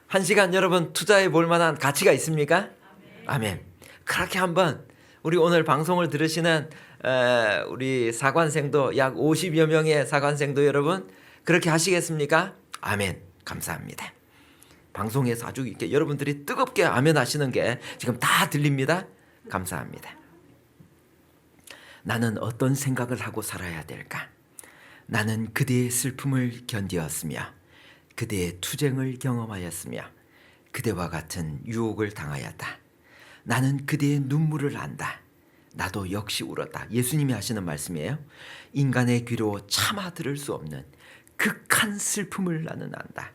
1시간 여러분 투자해 볼 만한 가치가 있습니까? 아멘. 그렇게 한번 우리 오늘 방송을 들으시는 우리 사관생도 약 50여 명의 사관생도 여러분 그렇게 하시겠습니까? 아멘. 감사합니다. 방송에서 아주 이렇게 여러분들이 뜨겁게 아멘 하시는 게 지금 다 들립니다. 감사합니다. 나는 어떤 생각을 하고 살아야 될까? 나는 그대의 슬픔을 견디었으며 그대의 투쟁을 경험하였으며 그대와 같은 유혹을 당하였다. 나는 그대의 눈물을 안다. 나도 역시 울었다. 예수님이 하시는 말씀이에요. 인간의 귀로 차마 들을 수 없는 극한 슬픔을 나는 안다.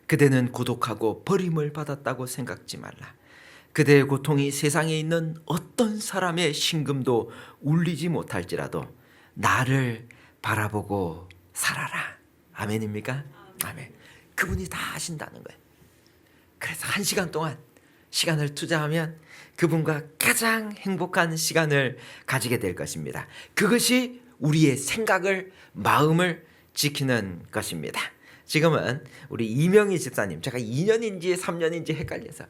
그대는 고독하고 버림을 받았다고 생각지 말라. 그대의 고통이 세상에 있는 어떤 사람의 심금도 울리지 못할지라도 나를 바라보고 살아라. 아멘입니까? 아멘. 그분이 다 하신다는 거예요. 그래서 1시간 동안 시간을 투자하면 그분과 가장 행복한 시간을 가지게 될 것입니다. 그것이 우리의 생각을, 마음을 지키는 것입니다. 지금은 우리 이명희 집사님, 제가 2년인지 3년인지 헷갈려서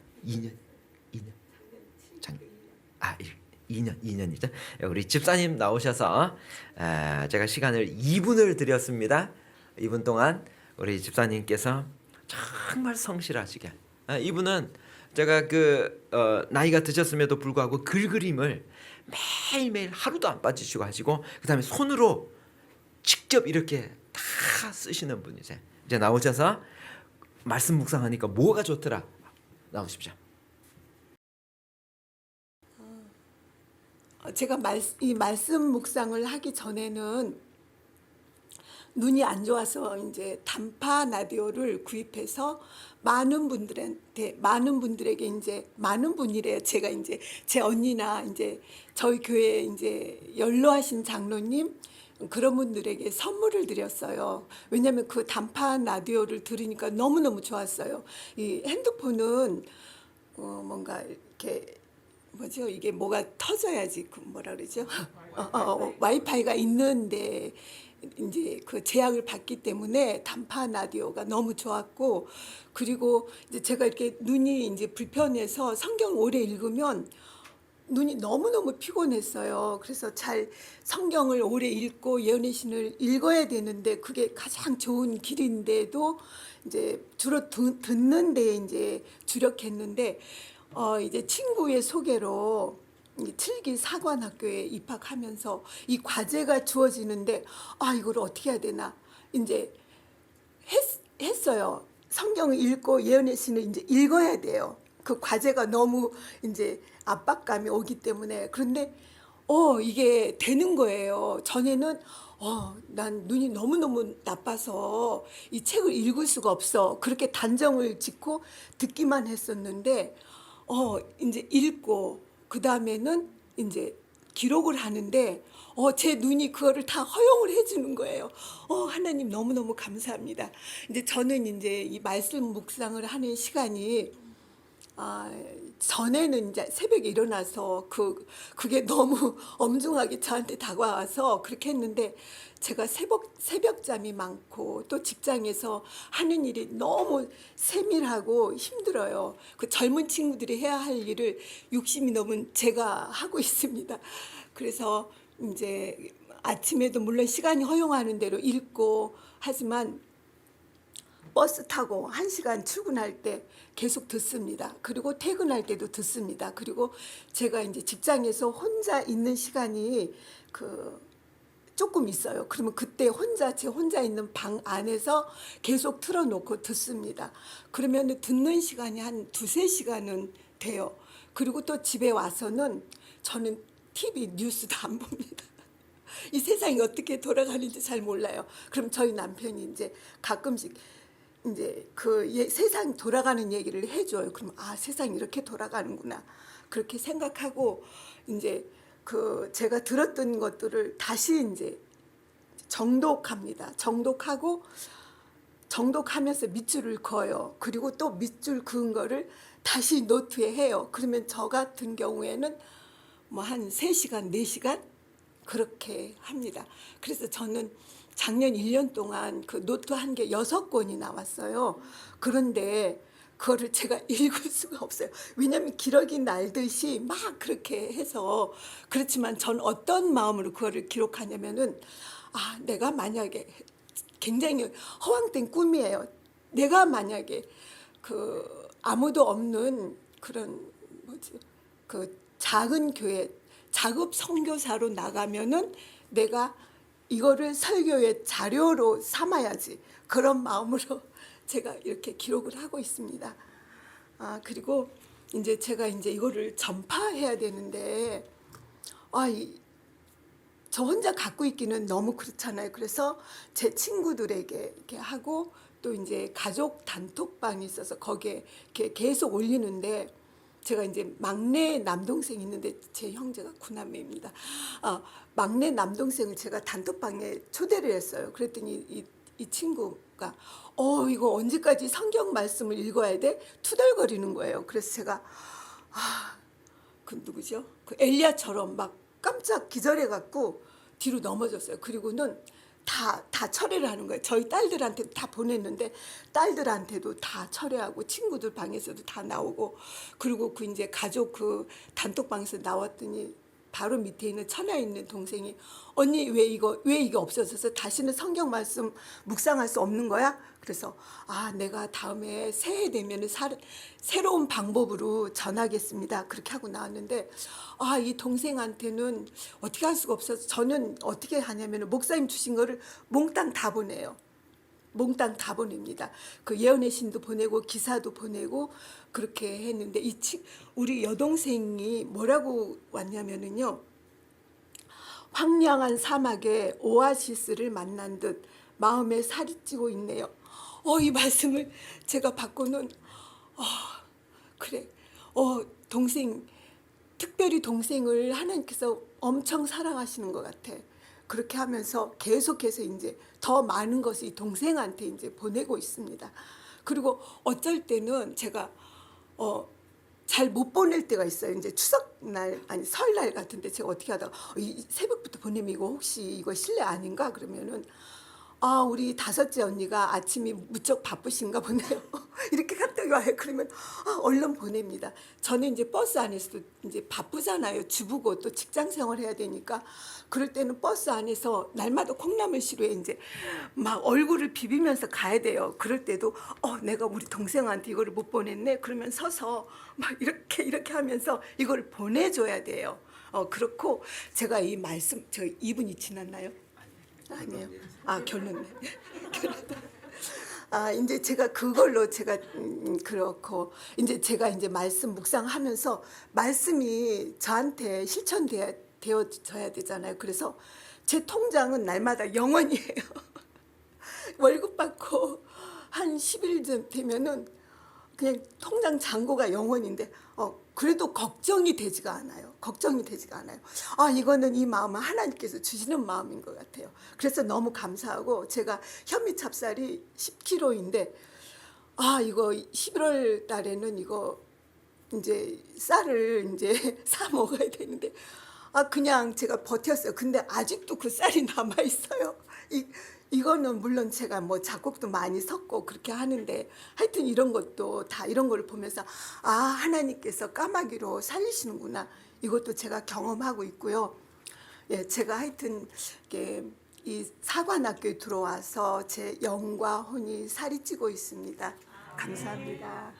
2년이죠. 우리 집사님 나오셔서 제가 시간을 2분을 드렸습니다. 2분 동안 우리 집사님께서 정말 성실하시게, 이분은 제가 나이가 드셨음에도 불구하고 글그림을 매일매일 하루도 안 빠지시고 하시고 그 다음에 손으로 직접 이렇게 다 쓰시는 분이세요. 이제 나오셔서 말씀 묵상하니까 뭐가 좋더라. 나오십시오. 제가 이 말씀 묵상을 하기 전에는 눈이 안 좋아서 이제 단파 라디오를 구입해서 많은 분들에게 이제 많은 분이래요. 제가 이제 제 언니나 이제 저희 교회 이제 연로하신 장로님 그런 분들에게 선물을 드렸어요. 왜냐하면 그 단판 라디오를 들으니까 너무너무 좋았어요. 이 핸드폰은 뭔가 이렇게 뭐죠? 이게 뭐가 터져야지 그 뭐라 그러죠? 와이파이가 있는데 이제 그 제약을 받기 때문에 단판 라디오가 너무 좋았고, 그리고 이제 제가 이렇게 눈이 이제 불편해서 성경 오래 읽으면 눈이 너무너무 피곤했어요. 그래서 잘 성경을 오래 읽고 예언의 신을 읽어야 되는데 그게 가장 좋은 길인데도 이제 주로 듣는 데에 이제 주력했는데 이제 친구의 소개로 칠기 사관학교에 입학하면서 이 과제가 주어지는데 이걸 어떻게 해야 되나 이제 했어요. 성경을 읽고 예언의 신을 이제 읽어야 돼요. 그 과제가 너무 이제 압박감이 오기 때문에. 그런데 이게 되는 거예요. 전에는 난 눈이 너무너무 나빠서 이 책을 읽을 수가 없어. 그렇게 단정을 짓고 듣기만 했었는데 이제 읽고 그 다음에는 이제 기록을 하는데 제 눈이 그거를 다 허용을 해주는 거예요. 하나님 너무너무 감사합니다. 이제 저는 이제 이 말씀 묵상을 하는 시간이 전에는 이제 새벽에 일어나서 그게 너무 엄중하게 저한테 다가와서 그렇게 했는데 제가 새벽잠이 많고 또 직장에서 하는 일이 너무 세밀하고 힘들어요. 그 젊은 친구들이 해야 할 일을 60이 넘은 제가 하고 있습니다. 그래서 이제 아침에도 물론 시간이 허용하는 대로 읽고 하지만 버스 타고 1시간 출근할 때 계속 듣습니다. 그리고 퇴근할 때도 듣습니다. 그리고 제가 이제 직장에서 혼자 있는 시간이 조금 있어요. 그러면 그때 제 혼자 있는 방 안에서 계속 틀어놓고 듣습니다. 그러면 듣는 시간이 한 2-3시간은 돼요. 그리고 또 집에 와서는 저는 TV 뉴스도 안 봅니다. 이 세상이 어떻게 돌아가는지 잘 몰라요. 그럼 저희 남편이 이제 가끔씩 이제 세상 돌아가는 얘기를 해줘요. 그럼 세상이 이렇게 돌아가는구나 그렇게 생각하고 이제 제가 들었던 것들을 다시 이제 정독합니다. 정독하면서 밑줄을 그어요. 그리고 또 밑줄 그은 거를 다시 노트에 해요. 그러면 저 같은 경우에는 뭐 한 3시간, 4시간 그렇게 합니다. 그래서 저는 작년 1년 동안 그 노트 한 개 6권이 나왔어요. 그런데 그거를 제가 읽을 수가 없어요. 왜냐하면 기러기 날듯이 막 그렇게 해서 그렇지만 전 어떤 마음으로 그거를 기록하냐면은 내가 만약에 굉장히 허황된 꿈이에요. 내가 만약에 아무도 없는 그런 작은 교회 작업 선교사로 나가면은 내가 이거를 설교의 자료로 삼아야지 그런 마음으로 제가 이렇게 기록을 하고 있습니다. 그리고 이제 제가 이제 이거를 전파해야 되는데 저 혼자 갖고 있기는 너무 그렇잖아요. 그래서 제 친구들에게 이렇게 하고 또 이제 가족 단톡방이 있어서 거기에 이렇게 계속 올리는데 제가 이제 막내 남동생이 있는데 제 형제가 9남매입니다. 막내 남동생을 제가 단톡방에 초대를 했어요. 그랬더니 이 친구가 이거 언제까지 성경 말씀을 읽어야 돼? 투덜거리는 거예요. 그래서 제가 그 누구죠? 그 엘리야처럼 막 깜짝 기절해갖고 뒤로 넘어졌어요. 그리고는 다 철회를 하는 거예요. 저희 딸들한테 다 보냈는데 딸들한테도 다 철회하고 친구들 방에서도 다 나오고 그리고 이제 가족 단톡방에서 나왔더니 바로 밑에 있는 천하에 있는 동생이 언니 왜 이게 없어져서 다시는 성경 말씀 묵상할 수 없는 거야? 그래서 내가 다음에 새해 되면 새로운 방법으로 전하겠습니다. 그렇게 하고 나왔는데 이 동생한테는 어떻게 할 수가 없어서 저는 어떻게 하냐면 목사님 주신 거를 몽땅 다 보내요. 몽땅 다 보냅니다. 그 예언의 신도 보내고 기사도 보내고 그렇게 했는데 우리 여동생이 뭐라고 왔냐면은요. 황량한 사막에 오아시스를 만난 듯 마음에 살이 찌고 있네요. 이 말씀을 제가 받고는 그래. 특별히 동생을 하나님께서 엄청 사랑하시는 것 같아. 그렇게 하면서 계속해서 이제 더 많은 것을 이 동생한테 이제 보내고 있습니다. 그리고 어쩔 때는 제가 잘 못 보낼 때가 있어요. 이제 추석날 설날 같은데 제가 어떻게 하다가 이 새벽부터 보내면 이거 혹시 이거 실례 아닌가 그러면은 우리 5째 언니가 아침이 무척 바쁘신가 보네요. 이렇게 갑자기 와요. 그러면 얼른 보냅니다. 저는 이제 버스 안에서도 이제 바쁘잖아요. 주부고 또 직장 생활 해야 되니까 그럴 때는 버스 안에서 날마다 콩나물시루에 이제 막 얼굴을 비비면서 가야 돼요. 그럴 때도 내가 우리 동생한테 이거를 못 보냈네. 그러면 서서 막 이렇게 하면서 이걸 보내줘야 돼요. 그렇고 제가 이 말씀 저 2분이 지났나요? 아니에요. 결론네. 이제 제가 그걸로 제가 그렇고 이제 제가 이제 말씀 묵상하면서 말씀이 저한테 실천되어져야 되잖아요. 그래서 제 통장은 날마다 0원이에요. 월급 받고 한 10일 되면은 그냥 통장 잔고가 0원인데 그래도 걱정이 되지가 않아요. 걱정이 되지가 않아요. 이거는 이 마음은 하나님께서 주시는 마음인 것 같아요. 그래서 너무 감사하고 제가 현미찹쌀이 10kg인데 이거 11월 달에는 이거 이제 쌀을 이제 사 먹어야 되는데 그냥 제가 버텼어요. 근데 아직도 그 쌀이 남아 있어요. 이거는 물론 제가 뭐 작곡도 많이 섞고 그렇게 하는데 하여튼 이런 것도 다 이런 걸 보면서 하나님께서 까마귀로 살리시는구나. 이것도 제가 경험하고 있고요. 예, 제가 하여튼 이 사관학교에 들어와서 제 영과 혼이 살이 찌고 있습니다. 감사합니다.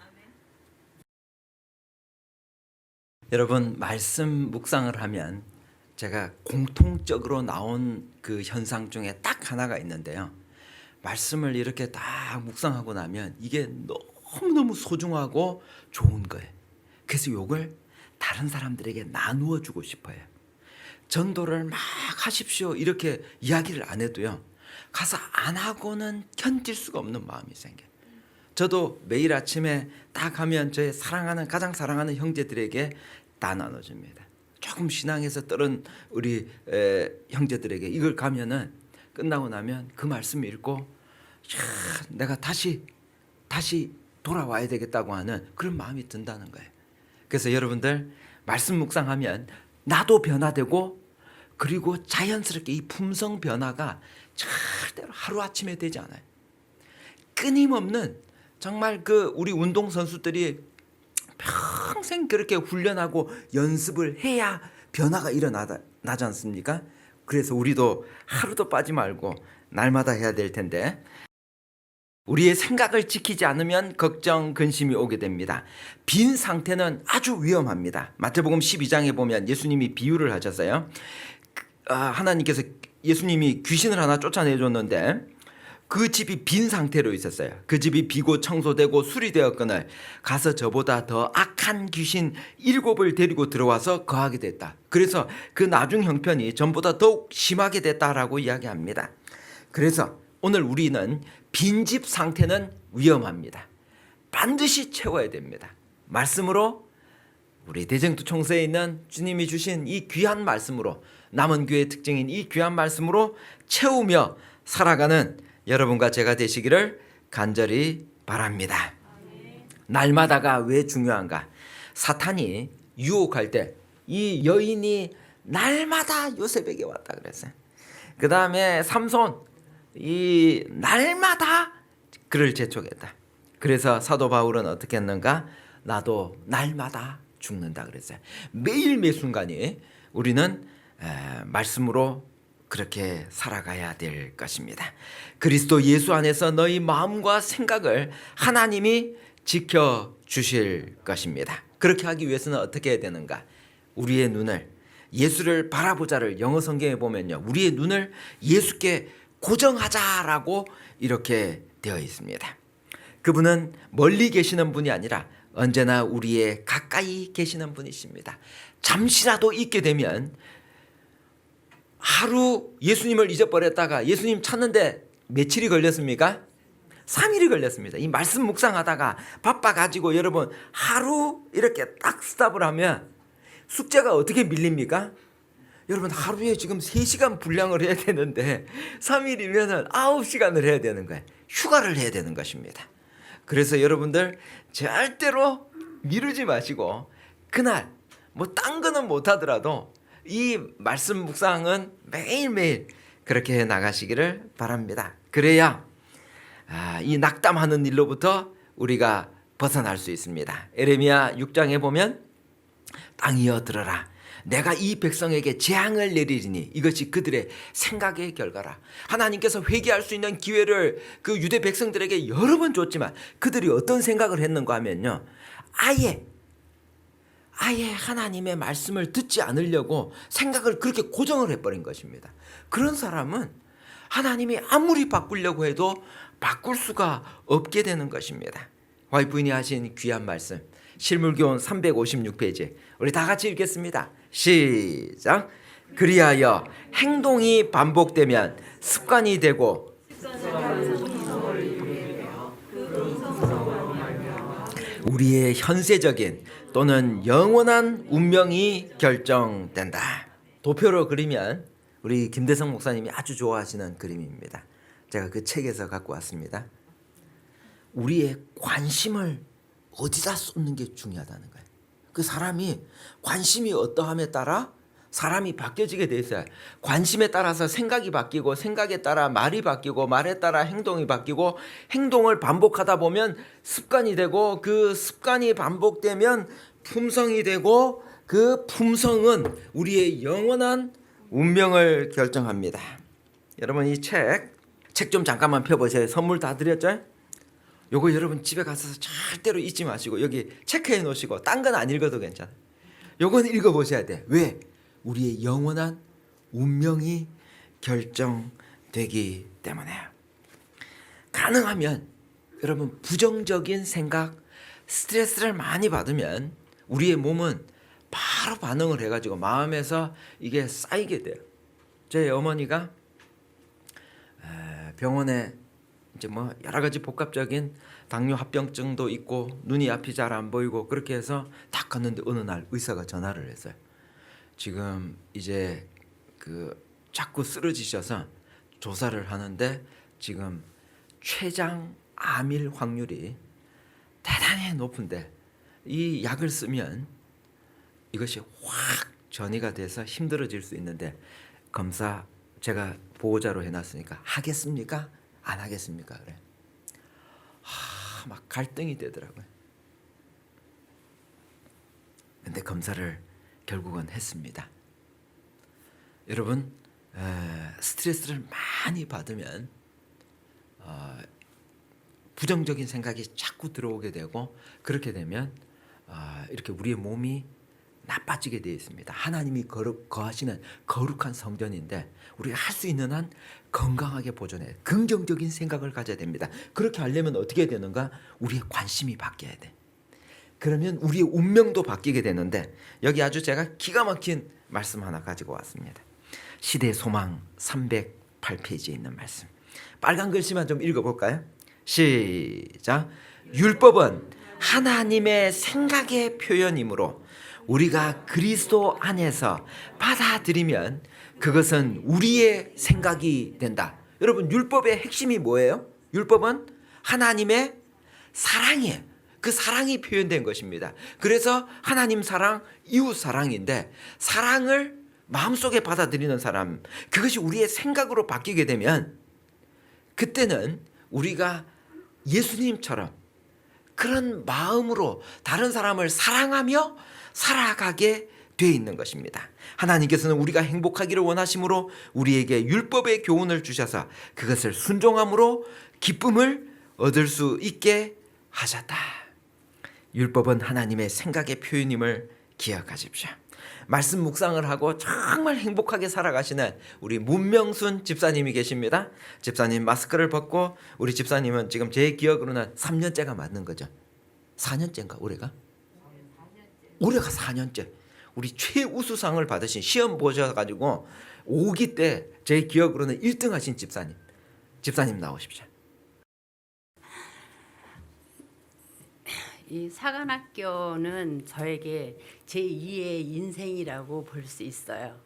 여러분, 말씀 묵상을 하면 제가 공통적으로 나온 그 현상 중에 딱 하나가 있는데요. 말씀을 이렇게 딱 묵상하고 나면 이게 너무너무 소중하고 좋은 거예요. 그래서 이걸 다른 사람들에게 나누어 주고 싶어요. 전도를 막 하십시오 이렇게 이야기를 안 해도요, 가서 안 하고는 견딜 수가 없는 마음이 생겨요. 저도 매일 아침에 딱 하면 저의 가장 사랑하는 형제들에게 다 나눠줍니다. 조금 신앙에서 떨은 우리 형제들에게 이걸 가면은 끝나고 나면 그 말씀 읽고 내가 다시 돌아와야 되겠다고 하는 그런 마음이 든다는 거예요. 그래서 여러분들 말씀 묵상하면 나도 변화되고, 그리고 자연스럽게 이 품성 변화가 절대로 하루아침에 되지 않아요. 끊임없는, 정말 우리 운동선수들이 평생 그렇게 훈련하고 연습을 해야 변화가 일어나지 않습니까? 그래서 우리도 하루도 빠지 말고 날마다 해야 될 텐데, 우리의 생각을 지키지 않으면 걱정, 근심이 오게 됩니다. 빈 상태는 아주 위험합니다. 마태복음 12장에 보면 예수님이 비유를 하셨어요. 하나님께서 예수님이 귀신을 하나 쫓아내줬는데 그 집이 빈 상태로 있었어요. 그 집이 비고 청소되고 수리되었거늘 가서 저보다 더 악한 귀신 7을 데리고 들어와서 거하게 됐다. 그래서 그 나중 형편이 전보다 더욱 심하게 됐다라고 이야기합니다. 그래서 오늘 우리는 빈집 상태는 위험합니다. 반드시 채워야 됩니다. 말씀으로, 우리 대정투총서에 있는 주님이 주신 이 귀한 말씀으로, 남은 교회의 특징인 이 귀한 말씀으로 채우며 살아가는 여러분과 제가 되시기를 간절히 바랍니다. 날마다가 왜 중요한가? 사탄이 유혹할 때 이 여인이 날마다 요셉에게 왔다 그랬어요. 그 다음에 삼손, 이 날마다 그를 재촉했다. 그래서 사도 바울은 어떻게 했는가? 나도 날마다 죽는다 그랬어요. 매일 매 순간이 우리는 말씀으로 그렇게 살아가야 될 것입니다. 그리스도 예수 안에서 너희 마음과 생각을 하나님이 지켜주실 것입니다. 그렇게 하기 위해서는 어떻게 해야 되는가? 우리의 눈을, 예수를 바라보자를 영어 성경에 보면요, 우리의 눈을 예수께 고정하자라고 이렇게 되어 있습니다. 그분은 멀리 계시는 분이 아니라 언제나 우리의 가까이 계시는 분이십니다. 잠시라도 있게 되면, 하루 예수님을 잊어버렸다가 예수님 찾는데 며칠이 걸렸습니까? 3일이 걸렸습니다. 이 말씀 묵상하다가 바빠가지고 여러분 하루 이렇게 딱 스탑을 하면 숙제가 어떻게 밀립니까? 여러분 하루에 지금 3시간 분량을 해야 되는데 3일이면 9시간을 해야 되는 거예요. 휴가를 해야 되는 것입니다. 그래서 여러분들 절대로 미루지 마시고, 그날 뭐 딴 거는 못하더라도 이 말씀 묵상은 매일매일 그렇게 해 나가시기를 바랍니다. 그래야 이 낙담하는 일로부터 우리가 벗어날 수 있습니다. 에레미야 6장에 보면 땅이여 들어라, 내가 이 백성에게 재앙을 내리리니 이것이 그들의 생각의 결과라. 하나님께서 회개할 수 있는 기회를 그 유대 백성들에게 여러 번 줬지만 그들이 어떤 생각을 했는가 하면요, 아예 하나님의 말씀을 듣지 않으려고 생각을 그렇게 고정을 해버린 것입니다. 그런 사람은 하나님이 아무리 바꾸려고 해도 바꿀 수가 없게 되는 것입니다. 와이프인이 하신 귀한 말씀, 실물교훈 356페이지 우리 다 같이 읽겠습니다. 시작. 그리하여 행동이 반복되면 습관이 되고 우리의 현세적인 또는 영원한 운명이 결정된다. 도표로 그리면 우리 김대성 목사님이 아주 좋아하시는 그림입니다. 제가 그 책에서 갖고 왔습니다. 우리의 관심을 어디다 쏟는 게 중요하다는 거예요. 그 사람이 관심이 어떠함에 따라 사람이 바뀌어지게 돼 있어요. 관심에 따라서 생각이 바뀌고 생각에 따라 말이 바뀌고 말에 따라 행동이 바뀌고 행동을 반복하다 보면 습관이 되고 그 습관이 반복되면 품성이 되고 그 품성은 우리의 영원한 운명을 결정합니다. 여러분 이 책 좀 잠깐만 펴보세요. 선물 다 드렸죠? 요거 여러분 집에 가서 절대로 잊지 마시고 여기 체크해 놓으시고 딴 건 안 읽어도 괜찮아요. 요건 읽어보셔야 돼. 왜? 우리의 영원한 운명이 결정되기 때문에. 가능하면 여러분 부정적인 생각, 스트레스를 많이 받으면 우리의 몸은 바로 반응을 해가지고 마음에서 이게 쌓이게 돼요. 제 어머니가 병원에 이제 뭐 여러 가지 복합적인 당뇨 합병증도 있고 눈이 앞이 잘 안 보이고 그렇게 해서 딱 갔는데 어느 날 의사가 전화를 했어요. 지금 이제 그 자꾸 쓰러지셔서 조사를 하는데 지금 췌장 암일 확률이 대단히 높은데 이 약을 쓰면 이것이 확 전이가 돼서 힘들어질 수 있는데 검사 제가 보호자로 해놨으니까 하겠습니까? 안 하겠습니까? 그래. 막 갈등이 되더라고요. 근데 검사를 결국은 했습니다. 여러분 스트레스를 많이 받으면 부정적인 생각이 자꾸 들어오게 되고 그렇게 되면 이렇게 우리의 몸이 나빠지게 되어 있습니다. 하나님이 거하시는 거룩한 성전인데 우리가 할 수 있는 한 건강하게 보존해 긍정적인 생각을 가져야 됩니다. 그렇게 하려면 어떻게 되는가? 우리의 관심이 바뀌어야 돼. 그러면 우리의 운명도 바뀌게 되는데 여기 아주 제가 기가 막힌 말씀 하나 가지고 왔습니다. 시대 소망 308페이지에 있는 말씀. 빨간 글씨만 좀 읽어볼까요? 시작. 율법은 하나님의 생각의 표현이므로 우리가 그리스도 안에서 받아들이면 그것은 우리의 생각이 된다. 여러분 율법의 핵심이 뭐예요? 율법은 하나님의 사랑이에요. 그 사랑이 표현된 것입니다. 그래서 하나님 사랑, 이웃 사랑인데 사랑을 마음속에 받아들이는 사람, 그것이 우리의 생각으로 바뀌게 되면 그때는 우리가 예수님처럼 그런 마음으로 다른 사람을 사랑하며 살아가게 돼 있는 것입니다. 하나님께서는 우리가 행복하기를 원하심으로 우리에게 율법의 교훈을 주셔서 그것을 순종함으로 기쁨을 얻을 수 있게 하셨다. 율법은 하나님의 생각의 표현임을 기억하십시오. 말씀 묵상을 하고 정말 행복하게 살아가시는 우리 문명순 집사님이 계십니다. 집사님 마스크를 벗고 우리 집사님은 지금 제 기억으로는 3년째가 맞는 거죠. 4년째인가 올해가? 올해가 4년째. 우리 최우수상을 받으신 시험 보셔가지고 5기 때 제 기억으로는 1등 하신 집사님 나오십시오. 이 사관학교는 저에게 제2의 인생이라고 볼 수 있어요.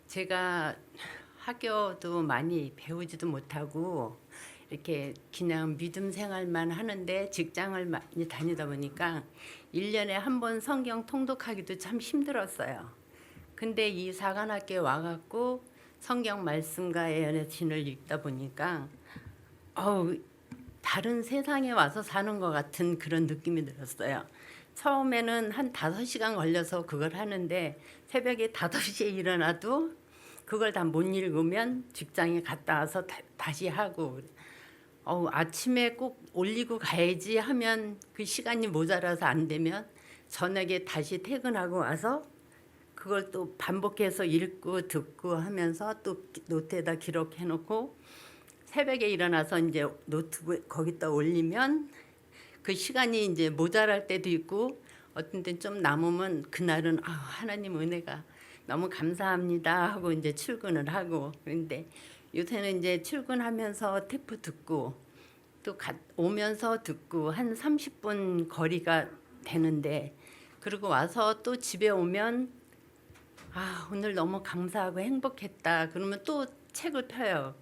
제가 학교도 많이 배우지도 못하고 이렇게 그냥 믿음 생활만 하는데 직장을 많이 다니다 보니까 1년에 한 번 성경 통독하기도 참 힘들었어요. 근데 이 사관학교에 와갖고 성경 말씀과 연애신을 읽다 보니까 다른 세상에 와서 사는 것 같은 그런 느낌이 들었어요. 처음에는 한 5시간 걸려서 그걸 하는데 새벽에 5시에 일어나도 그걸 다 못 읽으면 직장에 갔다 와서 다시 하고 아침에 꼭 올리고 가야지 하면 그 시간이 모자라서 안 되면 저녁에 다시 퇴근하고 와서 그걸 또 반복해서 읽고 듣고 하면서 또 노트에다 기록해 놓고 새벽에 일어나서 이제 노트북 거기다 올리면 그 시간이 이제 모자랄 때도 있고 어떤 때 좀 남으면 그날은 하나님 은혜가 너무 감사합니다 하고 이제 출근을 하고 그런데 요새는 이제 출근하면서 테이프 듣고 또 오면서 듣고 한 30분 거리가 되는데 그리고 와서 또 집에 오면 오늘 너무 감사하고 행복했다. 그러면 또 책을 펴요.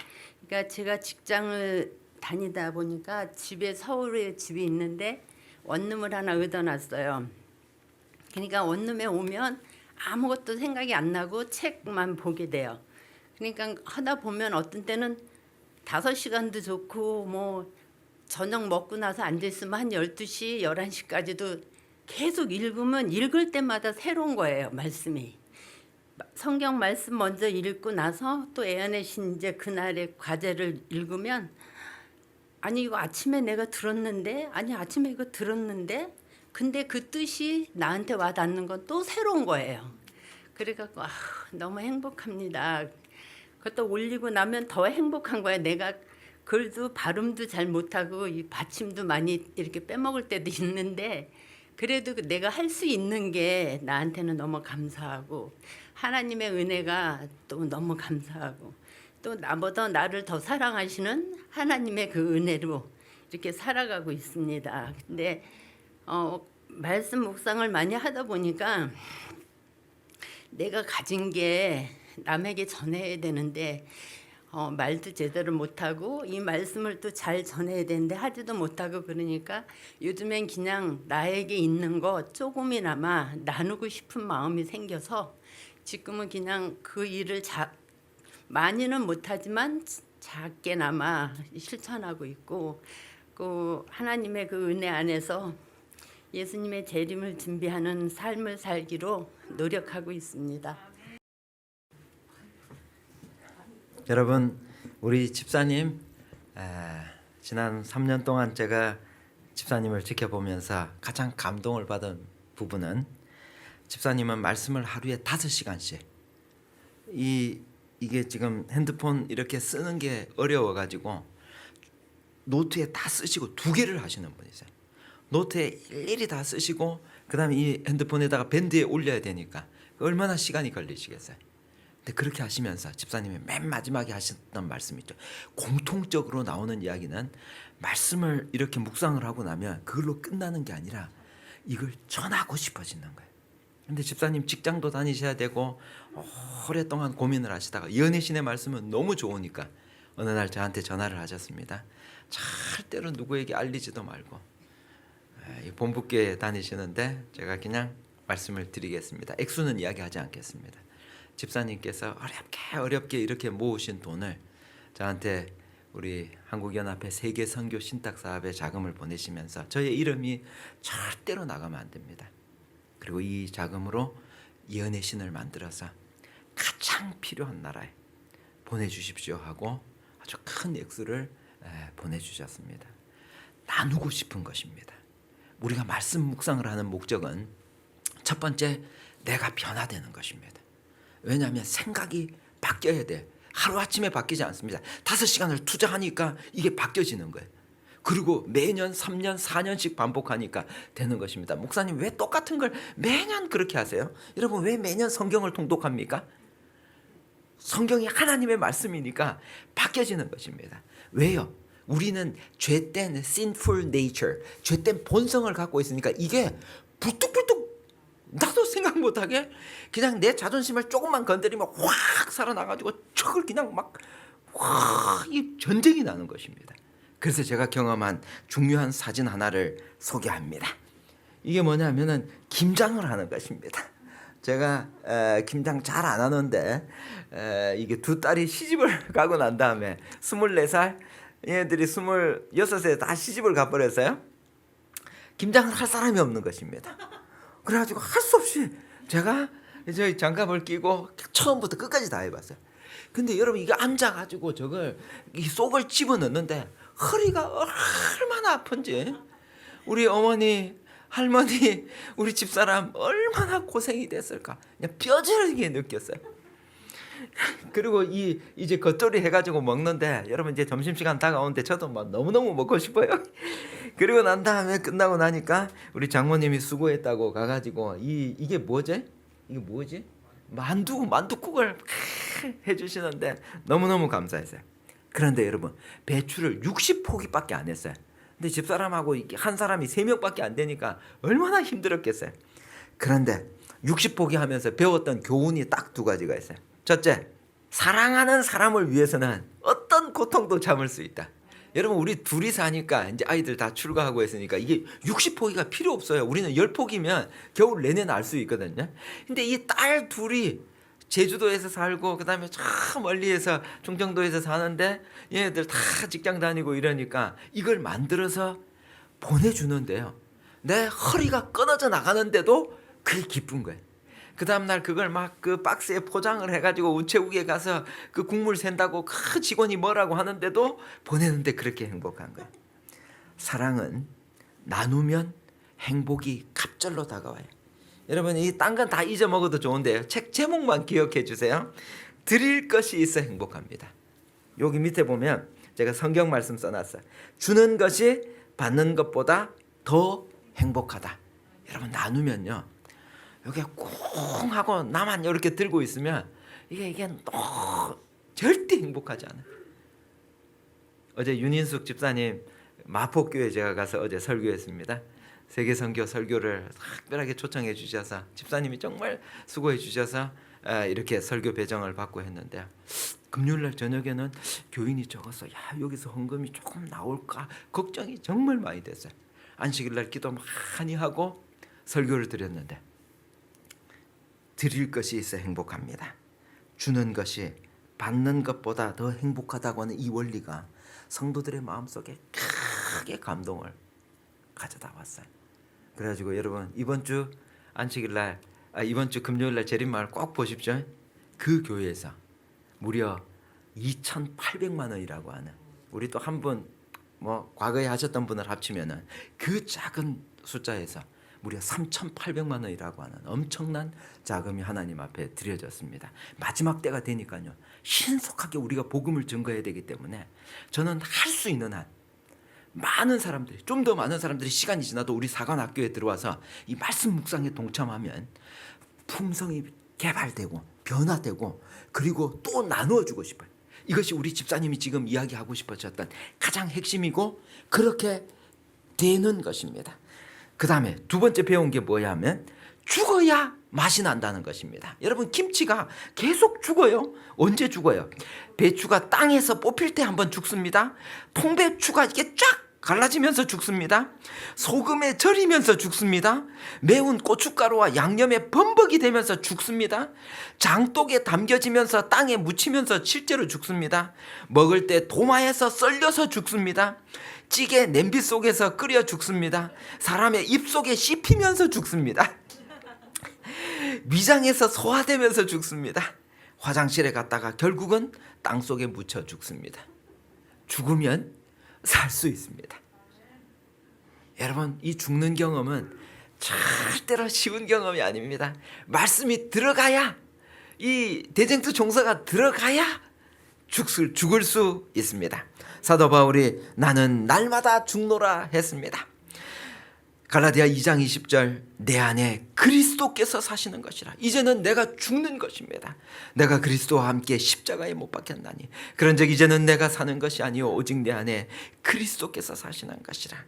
그러니까 제가 직장을 다니다 보니까 집에 서울에 집이 있는데 원룸을 하나 얻어놨어요. 그러니까 원룸에 오면 아무것도 생각이 안 나고 책만 보게 돼요. 그러니까 하다 보면 어떤 때는 5시간도 좋고 뭐 저녁 먹고 나서 앉아있으면 한 12시, 11시까지도 계속 읽으면 읽을 때마다 새로운 거예요. 말씀이. 성경 말씀 먼저 읽고 나서 또 애안의 신 이제 그날의 과제를 읽으면 아니 이거 아침에 내가 들었는데 아니 아침에 이거 들었는데 근데 그 뜻이 나한테 와 닿는 건 또 새로운 거예요. 그래갖고 너무 행복합니다. 그것도 올리고 나면 더 행복한 거예요. 내가 글도 발음도 잘 못하고 이 받침도 많이 이렇게 빼먹을 때도 있는데 그래도 내가 할 수 있는 게 나한테는 너무 감사하고 하나님의 은혜가 또 너무 감사하고 또 나보다 나를 더 사랑하시는 하나님의 그 은혜로 이렇게 살아가고 있습니다. 근데 말씀 묵상을 많이 하다 보니까 내가 가진 게 남에게 전해야 되는데 말도 제대로 못하고 이 말씀을 또 잘 전해야 되는데 하지도 못하고 그러니까 요즘엔 그냥 나에게 있는 거 조금이나마 나누고 싶은 마음이 생겨서 지금은 그냥 그 일을 많이는 못하지만 작게나마 실천하고 있고 그 하나님의 그 은혜 안에서 예수님의 재림을 준비하는 삶을 살기로 노력하고 있습니다. 여러분, 우리 집사님 지난 3년 동안 제가 집사님을 지켜보면서 가장 감동을 받은 부분은 집사님은 말씀을 하루에 5시간씩 이게 지금 핸드폰 이렇게 쓰는 게 어려워가지고 노트에 다 쓰시고 2개를 하시는 분이세요. 노트에 일일이 다 쓰시고 그다음에 이 핸드폰에다가 밴드에 올려야 되니까 얼마나 시간이 걸리시겠어요. 근데 그렇게 하시면서 집사님이 맨 마지막에 하셨던 말씀이 있죠. 공통적으로 나오는 이야기는 말씀을 이렇게 묵상을 하고 나면 그걸로 끝나는 게 아니라 이걸 전하고 싶어지는 거예요. 근데 집사님 직장도 다니셔야 되고 오랫동안 고민을 하시다가 연애신의 말씀은 너무 좋으니까 어느 날 저한테 전화를 하셨습니다. 절대로 누구에게 알리지도 말고 본부교회 다니시는데 제가 그냥 말씀을 드리겠습니다. 액수는 이야기하지 않겠습니다. 집사님께서 어렵게 이렇게 모으신 돈을 저한테 우리 한국연합회 세계 선교 신탁 사업에 자금을 보내시면서 저의 이름이 절대로 나가면 안 됩니다. 그리고 이 자금으로 연애신을 만들어서 가장 필요한 나라에 보내주십시오 하고 아주 큰 액수를 보내주셨습니다. 나누고 싶은 것입니다. 우리가 말씀 묵상을 하는 목적은 첫 번째 내가 변화되는 것입니다. 왜냐하면 생각이 바뀌어야 돼. 하루아침에 바뀌지 않습니다. 5시간을 투자하니까 이게 바뀌어지는 거예요. 그리고 매년 3년 4년씩 반복하니까 되는 것입니다. 목사님 왜 똑같은 걸 매년 그렇게 하세요? 여러분 왜 매년 성경을 통독합니까? 성경이 하나님의 말씀이니까 바뀌어지는 것입니다. 왜요? 우리는 죄된 sinful nature, 죄된 본성을 갖고 있으니까 이게 불뚝불뚝 나도 생각 못하게 그냥 내 자존심을 조금만 건드리면 확 살아나가지고 척을 그냥 이 전쟁이 나는 것입니다. 그래서 제가 경험한 중요한 사진 하나를 소개합니다. 이게 뭐냐면은 김장을 하는 것입니다. 제가 김장 잘 안 하는데 이게 2딸이 시집을 가고 난 다음에 24살 얘네들이 26세 다 시집을 가버렸어요. 김장을 할 사람이 없는 것입니다. 그래가지고 할 수 없이 제가 저희 장갑을 끼고 처음부터 끝까지 다 해봤어요. 근데 여러분 이게 앉아가지고 저걸 이 속을 집어넣는데 허리가 얼마나 아픈지 우리 어머니 할머니 우리 집사람 얼마나 고생이 됐을까 그냥 뼈저리게 느꼈어요. 그리고 이제 겉절이 해가지고 먹는데 여러분 이제 점심시간 다가오는데 저도 막 너무너무 먹고 싶어요. 그리고 난 다음에 끝나고 나니까 우리 장모님이 수고했다고 가가지고 이게 뭐지? 이게 뭐지? 만두국을 해주시는데 너무너무 감사했어요. 그런데 여러분 배추를 60포기밖에 안 했어요. 근데 집사람하고 한 사람이 3명밖에 안 되니까 얼마나 힘들었겠어요. 그런데 60포기 하면서 배웠던 교훈이 딱 2가지가 있어요. 첫째, 사랑하는 사람을 위해서는 어떤 고통도 참을 수 있다. 여러분, 우리 둘이 사니까 이제 아이들 다 출가하고 했으니까 이게 60포기가 필요 없어요. 우리는 10포기면 겨울 내내 날 수 있거든요. 근데 이 딸 둘이 제주도에서 살고 그다음에 저 멀리에서 충청도에서 사는데 얘네들 다 직장 다니고 이러니까 이걸 만들어서 보내주는데요. 내 허리가 끊어져 나가는데도 그게 기쁜 거예요. 그 다음날 그걸 막 그 박스에 포장을 해가지고 우체국에 가서 그 국물 샌다고 그 직원이 뭐라고 하는데도 보내는데 그렇게 행복한 거예요. 사랑은 나누면 행복이 갑절로 다가와요. 여러분, 이 딴 건 다 잊어먹어도 좋은데요. 책 제목만 기억해 주세요. 드릴 것이 있어 행복합니다. 여기 밑에 보면 제가 성경 말씀 써놨어요. 주는 것이 받는 것보다 더 행복하다. 여러분, 나누면요, 여기 꽁 하고 나만 이렇게 들고 있으면 이게 절대 행복하지 않아요. 어제 윤인숙 집사님 마포교회 제가 가서 어제 설교했습니다. 세계선교 설교를 특별하게 초청해 주셔서 집사님이 정말 수고해 주셔서 이렇게 설교 배정을 받고 했는데요. 금요일날 저녁에는 교인이 적어서 야, 여기서 헌금이 조금 나올까 걱정이 정말 많이 됐어요. 안식일날 기도 많이 하고 설교를 드렸는데, 드릴 것이 있어 행복합니다. 주는 것이 받는 것보다 더 행복하다고 하는 이 원리가 성도들의 마음속에 크게 감동을 가져다 왔어요. 그래가지고 여러분, 이번 주 안식일날, 이번 주 금요일날 재림마을 꼭 보십시오. 그 교회에서 무려 2,800만 원이라고 하는, 우리 또 한 분 뭐 과거에 하셨던 분을 합치면은 그 작은 숫자에서 무려 3,800만 원이라고 하는 엄청난 자금이 하나님 앞에 드려졌습니다. 마지막 때가 되니까요, 신속하게 우리가 복음을 증거해야 되기 때문에 저는 할 수 있는 한 많은 사람들이, 좀 더 많은 사람들이 시간이 지나도 우리 사관학교에 들어와서 이 말씀 묵상에 동참하면 품성이 개발되고 변화되고 그리고 또 나누어 주고 싶어요. 이것이 우리 집사님이 지금 이야기하고 싶으셨던 가장 핵심이고 그렇게 되는 것입니다. 그 다음에 2번째 배운 게 뭐야 하면 죽어야 맛이 난다는 것입니다. 여러분, 김치가 계속 죽어요. 언제 죽어요? 배추가 땅에서 뽑힐 때 한번 죽습니다. 통배추가 이게 쫙 갈라지면서 죽습니다. 소금에 절이면서 죽습니다. 매운 고춧가루와 양념에 범벅이 되면서 죽습니다. 장독에 담겨지면서 땅에 묻히면서 실제로 죽습니다. 먹을 때 도마에서 썰려서 죽습니다. 찌개 냄비 속에서 끓여 죽습니다. 사람의 입속에 씹히면서 죽습니다. 위장에서 소화되면서 죽습니다. 화장실에 갔다가 결국은 땅속에 묻혀 죽습니다. 죽으면 살 수 있습니다. 여러분, 이 죽는 경험은 절대로 쉬운 경험이 아닙니다. 말씀이 들어가야, 이 대쟁투 종서가 들어가야 죽을 수 있습니다. 사도 바울이 나는 날마다 죽노라 했습니다. 갈라디아 2장 20절, 내 안에 그리스도께서 사시는 것이라. 이제는 내가 죽는 것입니다. 내가 그리스도와 함께 십자가에 못 박혔나니 그런즉 이제는 내가 사는 것이 아니요 오직 내 안에 그리스도께서 사시는 것이라.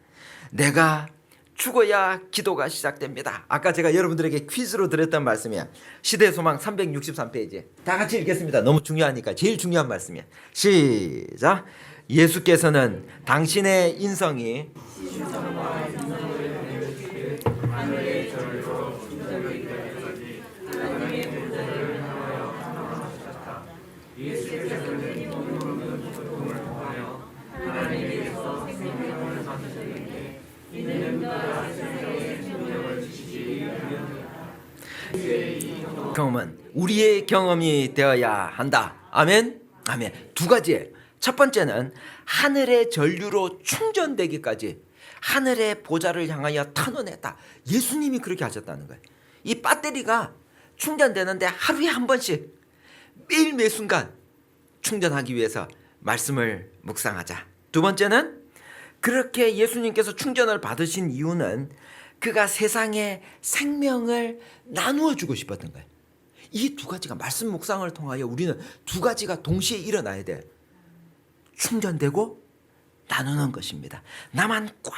내가 죽어야 기도가 시작됩니다. 아까 제가 여러분들에게 퀴즈로 드렸던 말씀이야. 시대의 소망 363페이지. 다 같이 읽겠습니다. 너무 중요하니까. 제일 중요한 말씀이야. 시작. 예수께서는 당신의 인성이 경험은 우리의 경험이 되어야 한다. 아멘. 아멘. 2가지예요. 첫 번째는 하늘의 전류로 충전되기까지 하늘의 보좌를 향하여 탄원했다. 예수님이 그렇게 하셨다는 거예요. 이 배터리가 충전되는데 하루에 한 번씩 매일 매 순간 충전하기 위해서 말씀을 묵상하자. 2번째는 그렇게 예수님께서 충전을 받으신 이유는 그가 세상에 생명을 나누어 주고 싶었던 거예요. 이 2가지가 말씀 묵상을 통하여 우리는 2가지가 동시에 일어나야 돼. 충전되고 나누는 것입니다. 나만 꽉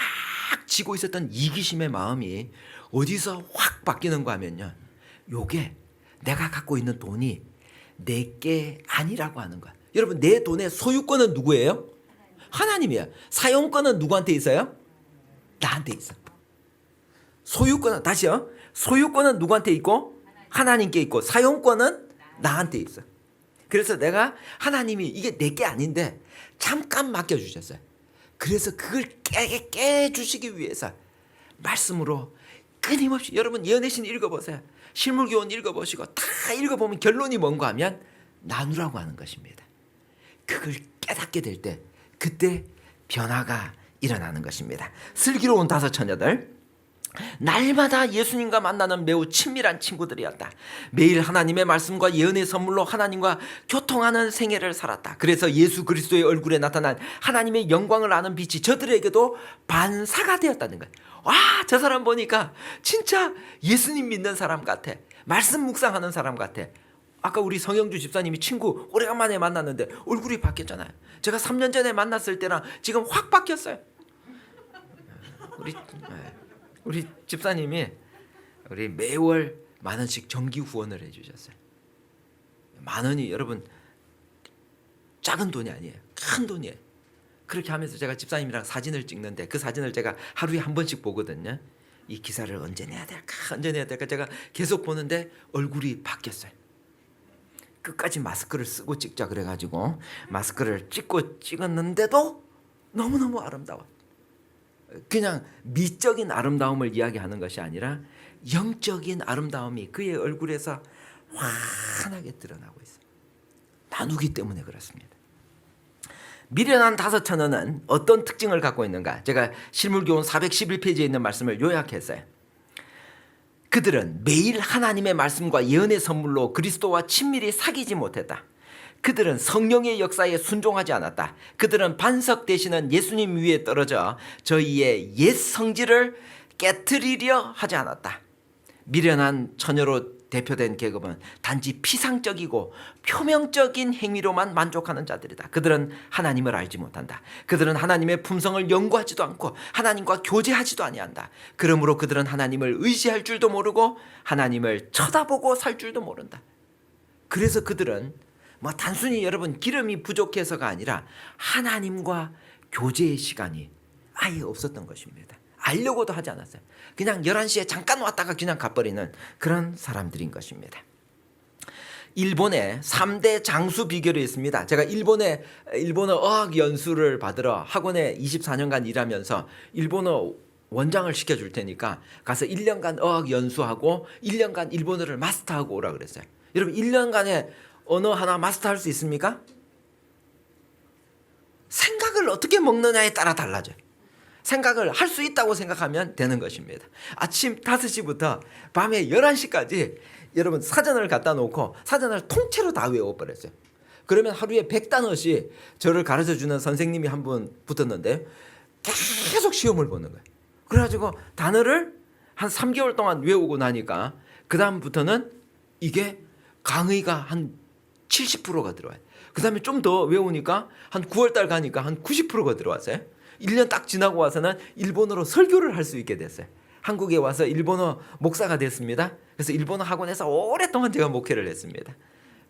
쥐고 있었던 이기심의 마음이 어디서 확 바뀌는가 하면요, 요게 내가 갖고 있는 돈이 내게 아니라고 하는 거야. 여러분, 내 돈의 소유권은 누구예요? 하나님이야. 사용권은 누구한테 있어요? 나한테 있어. 소유권은, 다시요, 소유권은 누구한테 있고? 하나님께 있고, 사용권은 나한테 있어. 그래서 내가, 하나님이 이게 내게 아닌데 잠깐 맡겨주셨어요. 그래서 그걸 깨주시기 위해서 말씀으로 끊임없이, 여러분 예언의 읽어보세요. 실물교훈 읽어보시고 다 읽어보면 결론이 뭔가 하면 나누라고 하는 것입니다. 그걸 깨닫게 될 때 그때 변화가 일어나는 것입니다. 슬기로운 다섯 처녀들, 날마다 예수님과 만나는 매우 친밀한 친구들이었다. 매일 하나님의 말씀과 예언의 선물로 하나님과 교통하는 생애를 살았다. 그래서 예수 그리스도의 얼굴에 나타난 하나님의 영광을 아는 빛이 저들에게도 반사가 되었다는 거예요. 와, 저 사람 보니까 진짜 예수님 믿는 사람 같아. 말씀 묵상하는 사람 같아. 아까 우리 성영주 집사님이 친구 오래간만에 만났는데 얼굴이 바뀌었잖아요. 제가 3년 전에 만났을 때랑 지금 확 바뀌었어요. 우리 집사님이 우리 매월 10,000원씩 정기 후원을 해주셨어요. 10,000원이 여러분 작은 돈이 아니에요. 큰 돈이에요. 그렇게 하면서 제가 집사님이랑 사진을 찍는데 그 사진을 제가 하루에 한 번씩 보거든요. 이 기사를 언제 내야 될까 제가 계속 보는데 얼굴이 바뀌었어요. 끝까지 마스크를 쓰고 찍자 그래가지고 마스크를 찍었는데도 너무너무 아름다워. 그냥 미적인 아름다움을 이야기하는 것이 아니라 영적인 아름다움이 그의 얼굴에서 환하게 드러나고 있어요. 나누기 때문에 그렇습니다. 미련한 다섯 처녀는 어떤 특징을 갖고 있는가? 제가 실물교훈 411페이지에 있는 말씀을 요약했어요. 그들은 매일 하나님의 말씀과 예언의 선물로 그리스도와 친밀히 사귀지 못했다. 그들은 성령의 역사에 순종하지 않았다. 그들은 반석 되시는 예수님 위에 떨어져 저희의 옛 성질을 깨트리려 하지 않았다. 미련한 처녀로 대표된 계급은 단지 피상적이고 표면적인 행위로만 만족하는 자들이다. 그들은 하나님을 알지 못한다. 그들은 하나님의 품성을 연구하지도 않고 하나님과 교제하지도 아니한다. 그러므로 그들은 하나님을 의지할 줄도 모르고 하나님을 쳐다보고 살 줄도 모른다. 그래서 그들은 단순히 여러분 기름이 부족해서가 아니라 하나님과 교제의 시간이 아예 없었던 것입니다. 알려고도 하지 않았어요. 그냥 11시에 잠깐 왔다가 그냥 가버리는 그런 사람들인 것입니다. 일본에 3대 장수 비결이 있습니다. 제가 일본어 어학 연수를 받으러 학원에 24년간 일하면서 일본어 원장을 시켜줄 테니까 가서 1년간 어학 연수하고 1년간 일본어를 마스터하고 오라 그랬어요. 여러분 1년간에 언어 하나 마스터할 수 있습니까? 생각을 어떻게 먹느냐에 따라 달라져요. 생각을 할 수 있다고 생각하면 되는 것입니다. 아침 5시부터 밤에 11시까지 여러분 사전을 갖다 놓고 사전을 통째로 다 외워버렸어요. 그러면 하루에 100단어씩 저를 가르쳐주는 선생님이 한 분 붙었는데 계속 시험을 보는 거예요. 그래가지고 단어를 한 3개월 동안 외우고 나니까 그 다음부터는 이게 강의가 한 70%가 들어와요. 그 다음에 좀 더 외우니까 한 9월달 가니까 한 90%가 들어왔어요. 1년 딱 지나고 와서는 일본어로 설교를 할 수 있게 됐어요. 한국에 와서 일본어 목사가 됐습니다. 그래서 일본어 학원에서 오랫동안 제가 목회를 했습니다.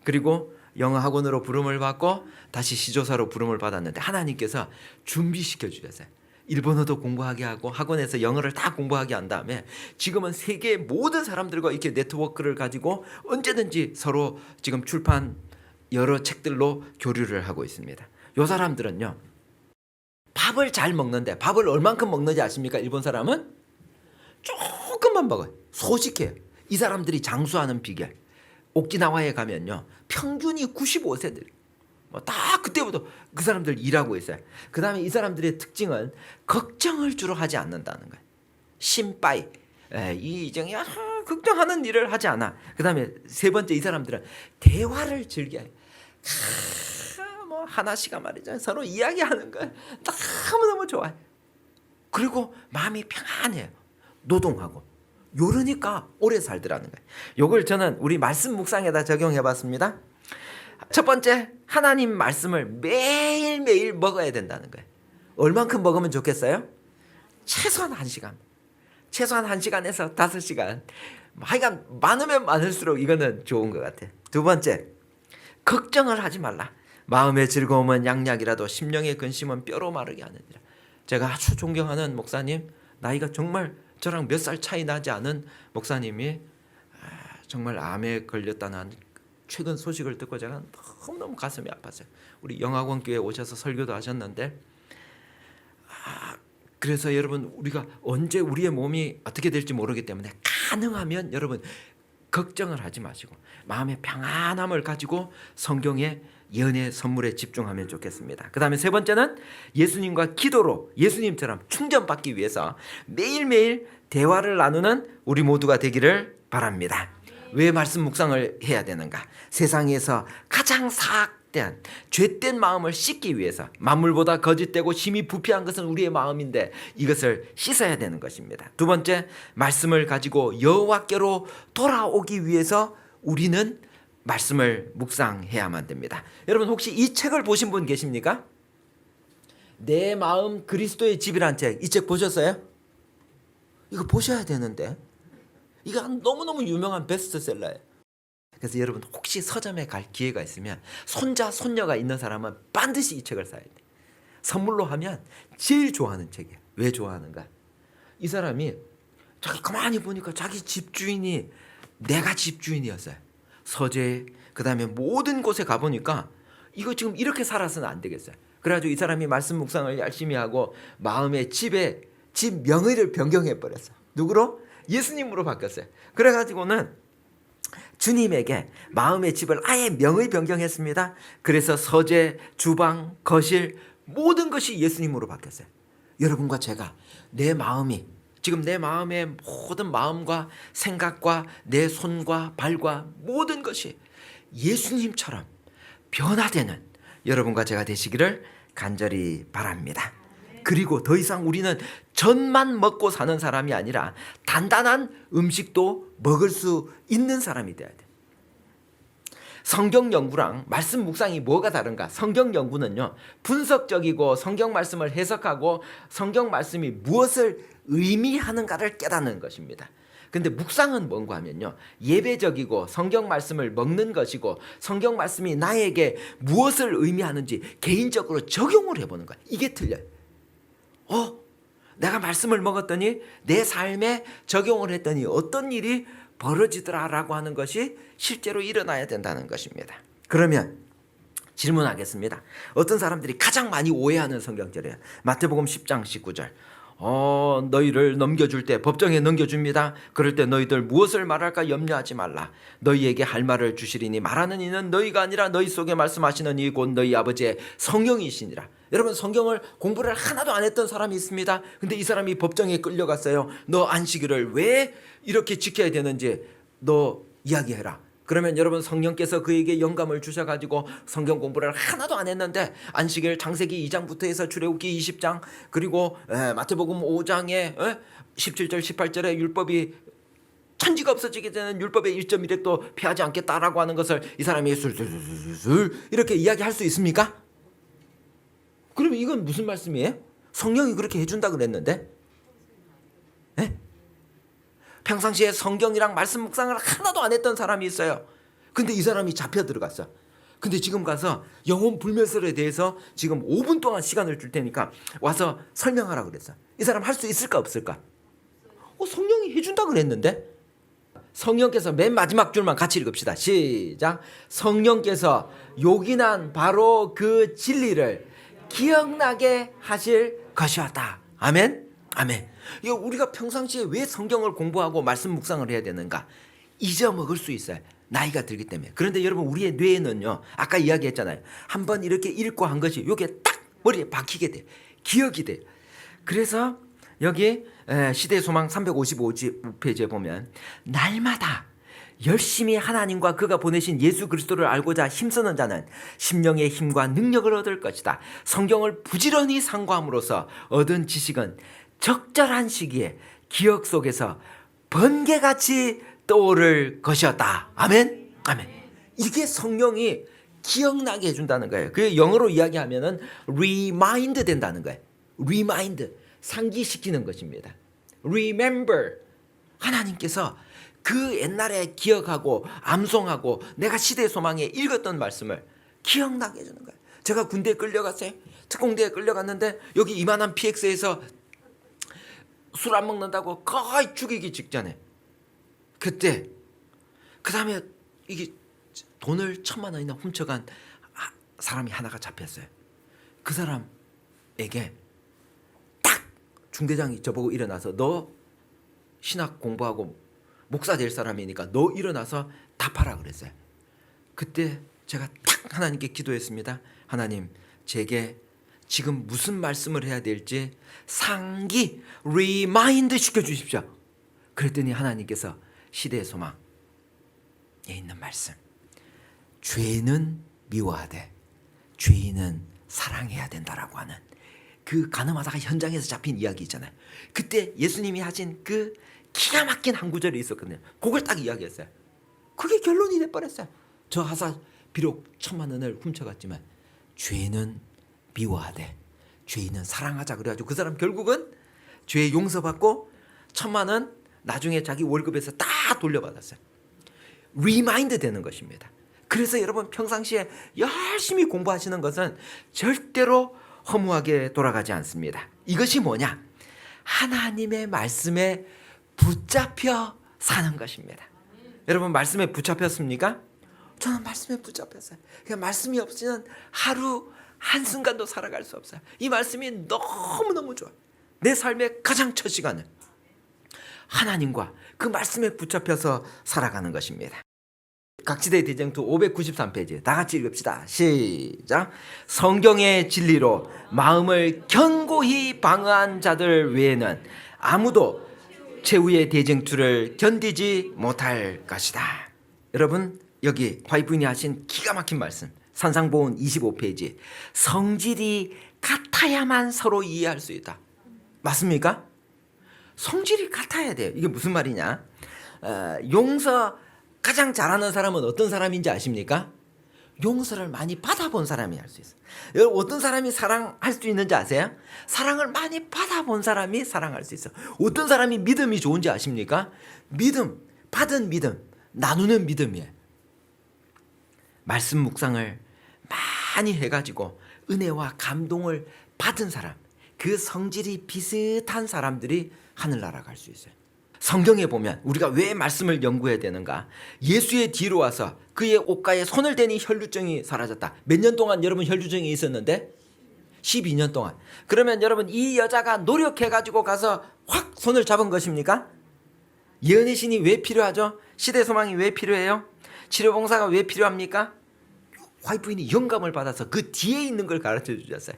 그리고 영어 학원으로 부름을 받고 다시 시조사로 부름을 받았는데 하나님께서 준비시켜 주셨어요. 일본어도 공부하게 하고 학원에서 영어를 다 공부하게 한 다음에 지금은 세계의 모든 사람들과 이렇게 네트워크를 가지고 언제든지 서로 지금 출판 여러 책들로 교류를 하고 있습니다. 이 사람들은요, 밥을 잘 먹는데 밥을 얼만큼 먹는지 아십니까? 일본 사람은 조금만 먹어요. 소식해요. 이 사람들이 장수하는 비결. 오키나와에 가면요, 평균이 95세들. 다 그때부터 그 사람들 일하고 있어요. 그 다음에 이 사람들의 특징은 걱정을 주로 하지 않는다는 거예요. 심빠이. 이정이 걱정하는 일을 하지 않아. 그 다음에 세 번째, 이 사람들은 대화를 즐겨요. 하나씩가 말이죠. 서로 이야기하는 거 너무너무 좋아요. 그리고 마음이 평안해요. 노동하고. 요러니까 오래 살더라는 거예요. 요걸 저는 우리 말씀 묵상에다 적용해 봤습니다. 첫 번째, 하나님 말씀을 매일매일 먹어야 된다는 거예요. 얼만큼 먹으면 좋겠어요? 최소한 1시간. 최소한 1시간에서 5시간. 하여간 많으면 많을수록 이거는 좋은 것 같아. 두 번째, 걱정을 하지 말라. 마음의 즐거움은 양약이라도 심령의 근심은 뼈로 마르게 하느니라. 제가 아주 존경하는 목사님, 나이가 정말 저랑 몇 살 차이 나지 않은 목사님이 정말 암에 걸렸다는 최근 소식을 듣고 제가 너무너무 가슴이 아팠어요. 우리 영화관교회에 오셔서 설교도 하셨는데 그래서 여러분 우리가 언제 우리의 몸이 어떻게 될지 모르기 때문에 가능하면 여러분 걱정을 하지 마시고 마음의 평안함을 가지고 성경의 예언의 선물에 집중하면 좋겠습니다. 그 다음에 세 번째는 예수님과 기도로 예수님처럼 충전받기 위해서 매일매일 대화를 나누는 우리 모두가 되기를 바랍니다. 왜 말씀 묵상을 해야 되는가? 세상에서 가장 사악된 죄된 마음을 씻기 위해서 만물보다 거짓되고 심히 부패한 것은 우리의 마음인데 이것을 씻어야 되는 것입니다. 두 번째, 말씀을 가지고 여호와께로 돌아오기 위해서 우리는 말씀을 묵상해야만 됩니다. 여러분 혹시 이 책을 보신 분 계십니까? 내 마음 그리스도의 집이란 책, 이 책 보셨어요? 이거 보셔야 되는데 이거 너무너무 유명한 베스트셀러예요. 그래서 여러분 혹시 서점에 갈 기회가 있으면 손자 손녀가 있는 사람은 반드시 이 책을 사야 돼. 선물로 하면 제일 좋아하는 책이에요. 왜 좋아하는가? 이 사람이 자기 가만히 보니까 자기 집주인이 내가 집주인이었어요. 서재 그다음에 모든 곳에 가보니까 이거 지금 이렇게 살아서는 안 되겠어요. 그래가지고 이 사람이 말씀 묵상을 열심히 하고 마음의 집 명의를 변경해 버렸어요. 누구로? 예수님으로 바뀌었어요. 그래가지고는 주님에게 마음의 집을 아예 명의 변경했습니다. 그래서 서재, 주방, 거실 모든 것이 예수님으로 바뀌었어요. 여러분과 제가 내 마음이 지금 내 마음의 모든 마음과 생각과 내 손과 발과 모든 것이 예수님처럼 변화되는 여러분과 제가 되시기를 간절히 바랍니다. 그리고 더 이상 우리는 젖만 먹고 사는 사람이 아니라 단단한 음식도 먹을 수 있는 사람이 돼야 돼. 성경 연구랑 말씀 묵상이 뭐가 다른가? 성경 연구는요, 분석적이고 성경 말씀을 해석하고 성경 말씀이 무엇을 의미하는가를 깨닫는 것입니다. 근데 묵상은 뭔가 하면요, 예배적이고 성경 말씀을 먹는 것이고 성경 말씀이 나에게 무엇을 의미하는지 개인적으로 적용을 해보는 거야. 이게 틀려요. 내가 말씀을 먹었더니 내 삶에 적용을 했더니 어떤 일이 벌어지더라라고 하는 것이 실제로 일어나야 된다는 것입니다. 그러면 질문하겠습니다. 어떤 사람들이 가장 많이 오해하는 성경절이에요. 마태복음 10장 19절. 너희를 넘겨줄 때 법정에 넘겨줍니다. 그럴 때 너희들 무엇을 말할까 염려하지 말라. 너희에게 할 말을 주시리니 말하는 이는 너희가 아니라 너희 속에 말씀하시는 이 곧 너희 아버지의 성령이시니라. 여러분 성경을 공부를 하나도 안 했던 사람이 있습니다. 근데 이 사람이 법정에 끌려갔어요. 너 안식일을 왜 이렇게 지켜야 되는지 너 이야기해라. 그러면 여러분 성령께서 그에게 영감을 주셔가지고 성경 공부를 하나도 안 했는데 안식일 창세기 2장부터 해서 출애굽기 20장 그리고 마태복음 5장에 17절 18절에 율법이 천지가 없어지게 되는 율법의 1.1획도 피하지 않겠다라고 하는 것을 이 사람이 술술술술 이렇게 이야기할 수 있습니까? 그러면 이건 무슨 말씀이에요? 성령이 그렇게 해준다 그랬는데 평상시에 성경이랑 말씀 묵상을 하나도 안 했던 사람이 있어요. 근데 이 사람이 잡혀 들어갔어. 근데 지금 가서 영혼 불멸설에 대해서 지금 5분 동안 시간을 줄 테니까 와서 설명하라 그랬어. 이 사람 할 수 있을까 없을까? 성령이 해준다 그랬는데? 성령께서 맨 마지막 줄만 같이 읽읍시다. 시작. 성령께서 요긴한 바로 그 진리를 기억나게 하실 것이었다. 아멘. 아멘. 우리가 평상시에 왜 성경을 공부하고 말씀 묵상을 해야 되는가? 잊어먹을 수 있어요. 나이가 들기 때문에. 그런데 여러분 우리의 뇌에는요, 아까 이야기했잖아요. 한번 이렇게 읽고 한 것이 이게 딱 머리에 박히게 돼. 기억이 돼. 그래서 여기 시대소망 355페이지에 보면 날마다 열심히 하나님과 그가 보내신 예수 그리스도를 알고자 힘쓰는 자는 심령의 힘과 능력을 얻을 것이다. 성경을 부지런히 상고함으로써 얻은 지식은 적절한 시기에 기억 속에서 번개같이 떠오를 것이었다. 아멘. 아멘. 이게 성령이 기억나게 해준다는 거예요. 그게 영어로 이야기하면은 remind 된다는 거예요. remind, 상기시키는 것입니다. remember, 하나님께서 그 옛날에 기억하고 암송하고 내가 시대 소망에 읽었던 말씀을 기억나게 해주는 거예요. 제가 군대에 끌려갔어요. 특공대에 끌려갔는데 여기 이만한 PX에서 술 안 먹는다고 거의 죽이기 직전에 그때 그 다음에 이게 돈을 1,000만 원이나 훔쳐간 사람이 하나가 잡혔어요. 그 사람에게 딱 중대장이 저보고 일어나서 너 신학 공부하고 목사 될 사람이니까 너 일어나서 답하라 그랬어요. 그때 제가 딱 하나님께 기도했습니다. 하나님, 제게 지금 무슨 말씀을 해야 될지 상기 리마인드 시켜주십시오. 그랬더니 하나님께서 시대의 소망에 있는 말씀, 죄는 미워하되 죄인은 사랑해야 된다라고 하는 그 가늠하다가 현장에서 잡힌 이야기 있잖아요. 그때 예수님이 하신 그 기가 막힌 한 구절이 있었거든요. 그걸 딱 이야기했어요. 그게 결론이 돼버렸어요. 저 하사 비록 1,000만 원을 훔쳐갔지만 죄는 미워하되 죄인은 사랑하자 그래가지고 그 사람 결국은 죄 용서받고 1,000만 원 나중에 자기 월급에서 다 돌려받았어요. 리마인드 되는 것입니다. 그래서 여러분 평상시에 열심히 공부하시는 것은 절대로 허무하게 돌아가지 않습니다. 이것이 뭐냐? 하나님의 말씀에 붙잡혀 사는 것입니다. 여러분 말씀에 붙잡혔습니까? 저는 말씀에 붙잡혔어요. 그러니까 말씀이 없이는 하루 한순간도 살아갈 수 없어요. 이 말씀이 너무너무 좋아요. 내 삶의 가장 첫 시간은 하나님과 그 말씀에 붙잡혀서 살아가는 것입니다. 각지대 대쟁투 593페이지 다 같이 읽읍시다. 시작. 성경의 진리로 마음을 견고히 방어한 자들 외에는 아무도 최후의 대쟁투를 견디지 못할 것이다. 여러분 여기 화이트분이 하신 기가 막힌 말씀 산상보훈 25페이지 성질이 같아야만 서로 이해할 수 있다. 맞습니까? 성질이 같아야 돼요. 이게 무슨 말이냐? 용서 가장 잘하는 사람은 어떤 사람인지 아십니까? 용서를 많이 받아본 사람이 할 수 있어요. 여러분 어떤 사람이 사랑할 수 있는지 아세요? 사랑을 많이 받아본 사람이 사랑할 수 있어요. 어떤 사람이 믿음이 좋은지 아십니까? 믿음, 받은 믿음, 나누는 믿음이에요. 말씀 묵상을 많이 해가지고 은혜와 감동을 받은 사람, 그 성질이 비슷한 사람들이 하늘나라 갈 수 있어요. 성경에 보면 우리가 왜 말씀을 연구해야 되는가? 예수의 뒤로 와서 그의 옷가에 손을 대니 혈루증이 사라졌다. 몇 년 동안 여러분 혈루증이 있었는데? 12년 동안. 그러면 여러분 이 여자가 노력해가지고 가서 확 손을 잡은 것입니까? 예언의 신이 왜 필요하죠? 시대 소망이 왜 필요해요? 치료봉사가 왜 필요합니까? 와이프인이 영감을 받아서 그 뒤에 있는 걸 가르쳐 주셨어요.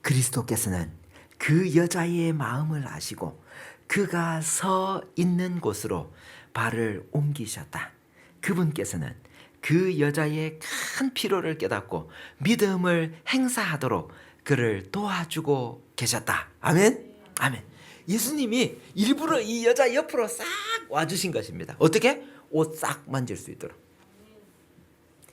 그리스도께서는 그 여자의 마음을 아시고 그가 서 있는 곳으로 발을 옮기셨다. 그분께서는 그 여자의 큰 피로를 깨닫고 믿음을 행사하도록 그를 도와주고 계셨다. 아멘? 아멘. 예수님이 일부러 이 여자 옆으로 싹 와주신 것입니다. 어떻게? 옷 싹 만질 수 있도록.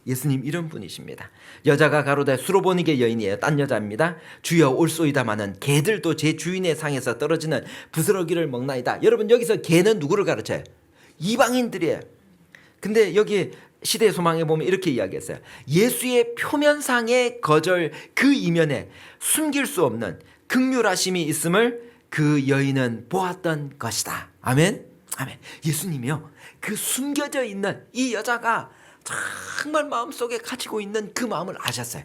예수님 이런 분이십니다. 여자가 가로되 수로보니게 여인이에요. 딴 여자입니다. 주여 올소이다마는 개들도 제 주인의 상에서 떨어지는 부스러기를 먹나이다. 여러분 여기서 개는 누구를 가르쳐요? 이방인들이에요. 근데 여기 시대의 소망에 보면 이렇게 이야기했어요. 예수의 표면상의 거절 그 이면에 숨길 수 없는 긍휼하심이 있음을 그 여인은 보았던 것이다. 아멘. 아멘. 예수님이요. 그 숨겨져 있는 이 여자가 정말 마음속에 가지고 있는 그 마음을 아셨어요.